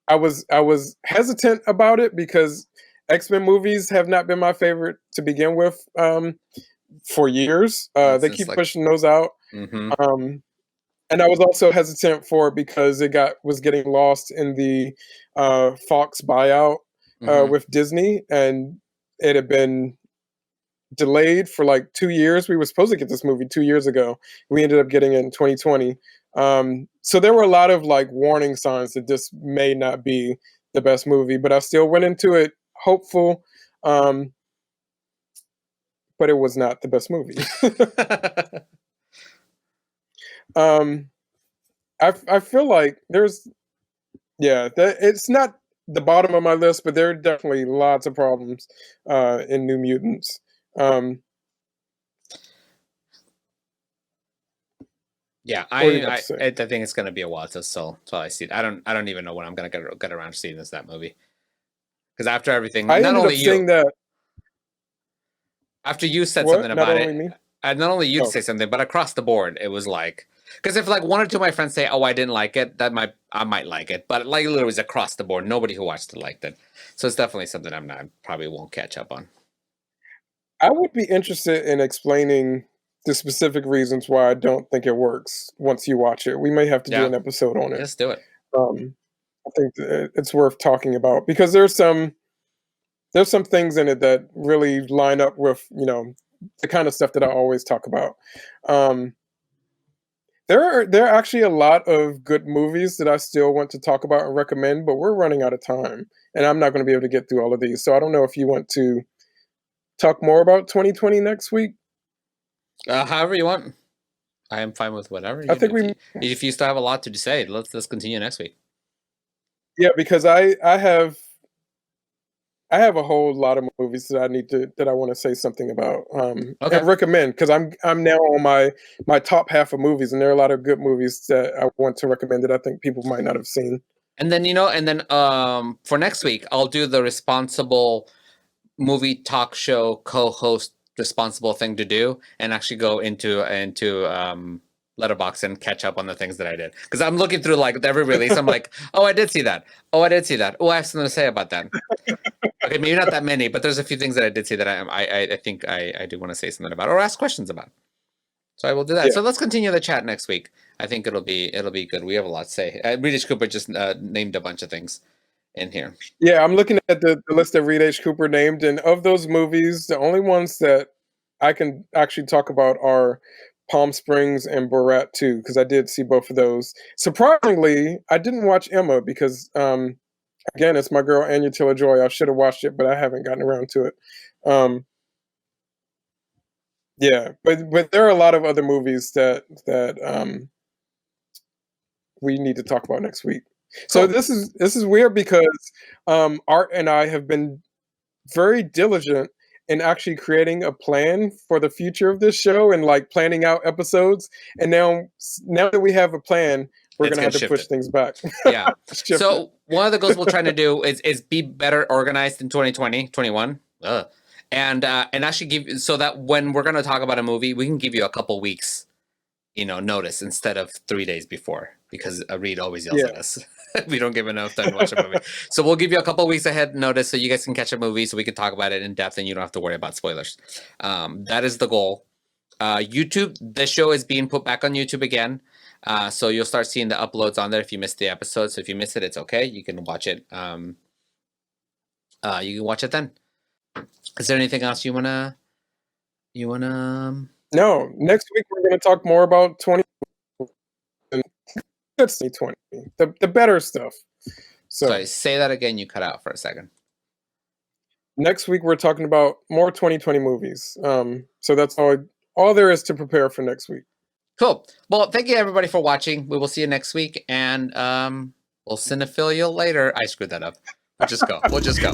Speaker 2: I was hesitant about it because X-Men movies have not been my favorite to begin with for years. They
Speaker 1: Since
Speaker 2: keep
Speaker 1: like.
Speaker 2: pushing those out,
Speaker 1: Hmm.
Speaker 2: um, and I was also hesitant for it because it got was getting lost in the Fox buyout
Speaker 1: Hmm.
Speaker 2: with Disney, and it had been delayed for like 2 years. We were supposed to get this movie 2 years ago. We ended up getting it in 2020. So there were a lot of like warning signs that this may not be the best movie, but I still went into it hopeful. Um, but it was not the best movie. um, I feel like there's that it's not the bottom of my list, but there are definitely lots of problems in New Mutants. Um,
Speaker 1: Yeah,
Speaker 2: what are you about to say?
Speaker 1: I think it's gonna be a while till I see it. I don't even know when I'm gonna get around to seeing that movie because after everything,
Speaker 2: I
Speaker 1: not
Speaker 2: ended
Speaker 1: only
Speaker 2: up
Speaker 1: you,
Speaker 2: seeing that.
Speaker 1: after you said something
Speaker 2: What? Not
Speaker 1: about
Speaker 2: only
Speaker 1: it,
Speaker 2: me.
Speaker 1: not only you'd
Speaker 2: Oh,
Speaker 1: say something, but across the board, it was like because if like one or two of my friends say, "Oh, I didn't like it," I might like it, but like literally was across the board. Nobody who watched it liked it, so it's definitely something I'm not probably won't catch up on.
Speaker 2: I would be interested in explaining the specific reasons why I don't think it works once you watch it. We may have to do
Speaker 1: Yeah,
Speaker 2: an episode on it.
Speaker 1: let's do it.
Speaker 2: Um, I think it's worth talking about because there's some things in it that really line up with the kind of stuff that I always talk about. Um, there are actually a lot of good movies that I still want to talk about and recommend, but we're running out of time, and I'm not going to be able to get through all of these. So I don't know if you want to talk more about 2020 next week.
Speaker 1: However you want. I am fine with whatever
Speaker 2: I
Speaker 1: you
Speaker 2: think we
Speaker 1: if you still have a lot to say. Let's continue next week.
Speaker 2: Yeah, because I have a whole lot of movies that I want to say something about
Speaker 1: Okay.
Speaker 2: and recommend because I'm now on my top half of movies, and there are a lot of good movies that I want to recommend that I think people might not have seen.
Speaker 1: And then for next week, I'll do the responsible movie talk show co-host responsible thing to do, and actually go into Letterbox and catch up on the things that I did because I'm looking through like every release. I'm like, oh, I did see that. Oh, I did see that. Oh, I have something to say about that. Okay, maybe not that many, but there's a few things that I did see that I think I do want to say something about or ask questions about. So I will do that.
Speaker 2: Yeah.
Speaker 1: So let's continue the chat next week. I think it'll be good. We have a lot to say. Reed Cooper just named a bunch of things in here.
Speaker 2: Yeah, I'm looking at the list that Reed H. Cooper named, and of those movies, the only ones that I can actually talk about are Palm Springs and Borat 2, because I did see both of those. Surprisingly, I didn't watch Emma because, again, it's my girl Anya Taylor-Joy. I should have watched it, but I haven't gotten around to it. Yeah, but there are a lot of other movies that we need to talk about next week. So
Speaker 1: Cool.
Speaker 2: this is weird because Art and I have been very diligent in actually creating a plan for the future of this show and like planning out episodes. And now that we have a plan, we're
Speaker 1: It's
Speaker 2: gonna have to push
Speaker 1: shifted.
Speaker 2: things back.
Speaker 1: Yeah.
Speaker 2: Shift it.
Speaker 1: So one of the goals we're trying to do is be better organized in 2020, 21. And actually give so that when we're gonna talk about a movie, we can give you a couple weeks, notice instead of 3 days before, because Reed always yells at
Speaker 2: Yeah.
Speaker 1: us. We don't give enough time to watch a movie. So we'll give you a couple weeks ahead notice so you guys can catch a movie so we can talk about it in depth and you don't have to worry about spoilers. That is the goal. YouTube, the show is being put back on YouTube again. So you'll start seeing the uploads on there if you missed the episode. So if you miss it, it's okay. You can watch it. You can watch it then. Is there anything else you wanna
Speaker 2: No, next week we're gonna talk more about 2020, the better stuff. So
Speaker 1: Sorry, say that again. You cut out for a second.
Speaker 2: next week we're talking about more 2020 movies. So that's all there is to prepare for next week.
Speaker 1: Cool. Well, thank you everybody for watching. We will see you next week, and we'll cinephilia later. I screwed that up. We'll just go.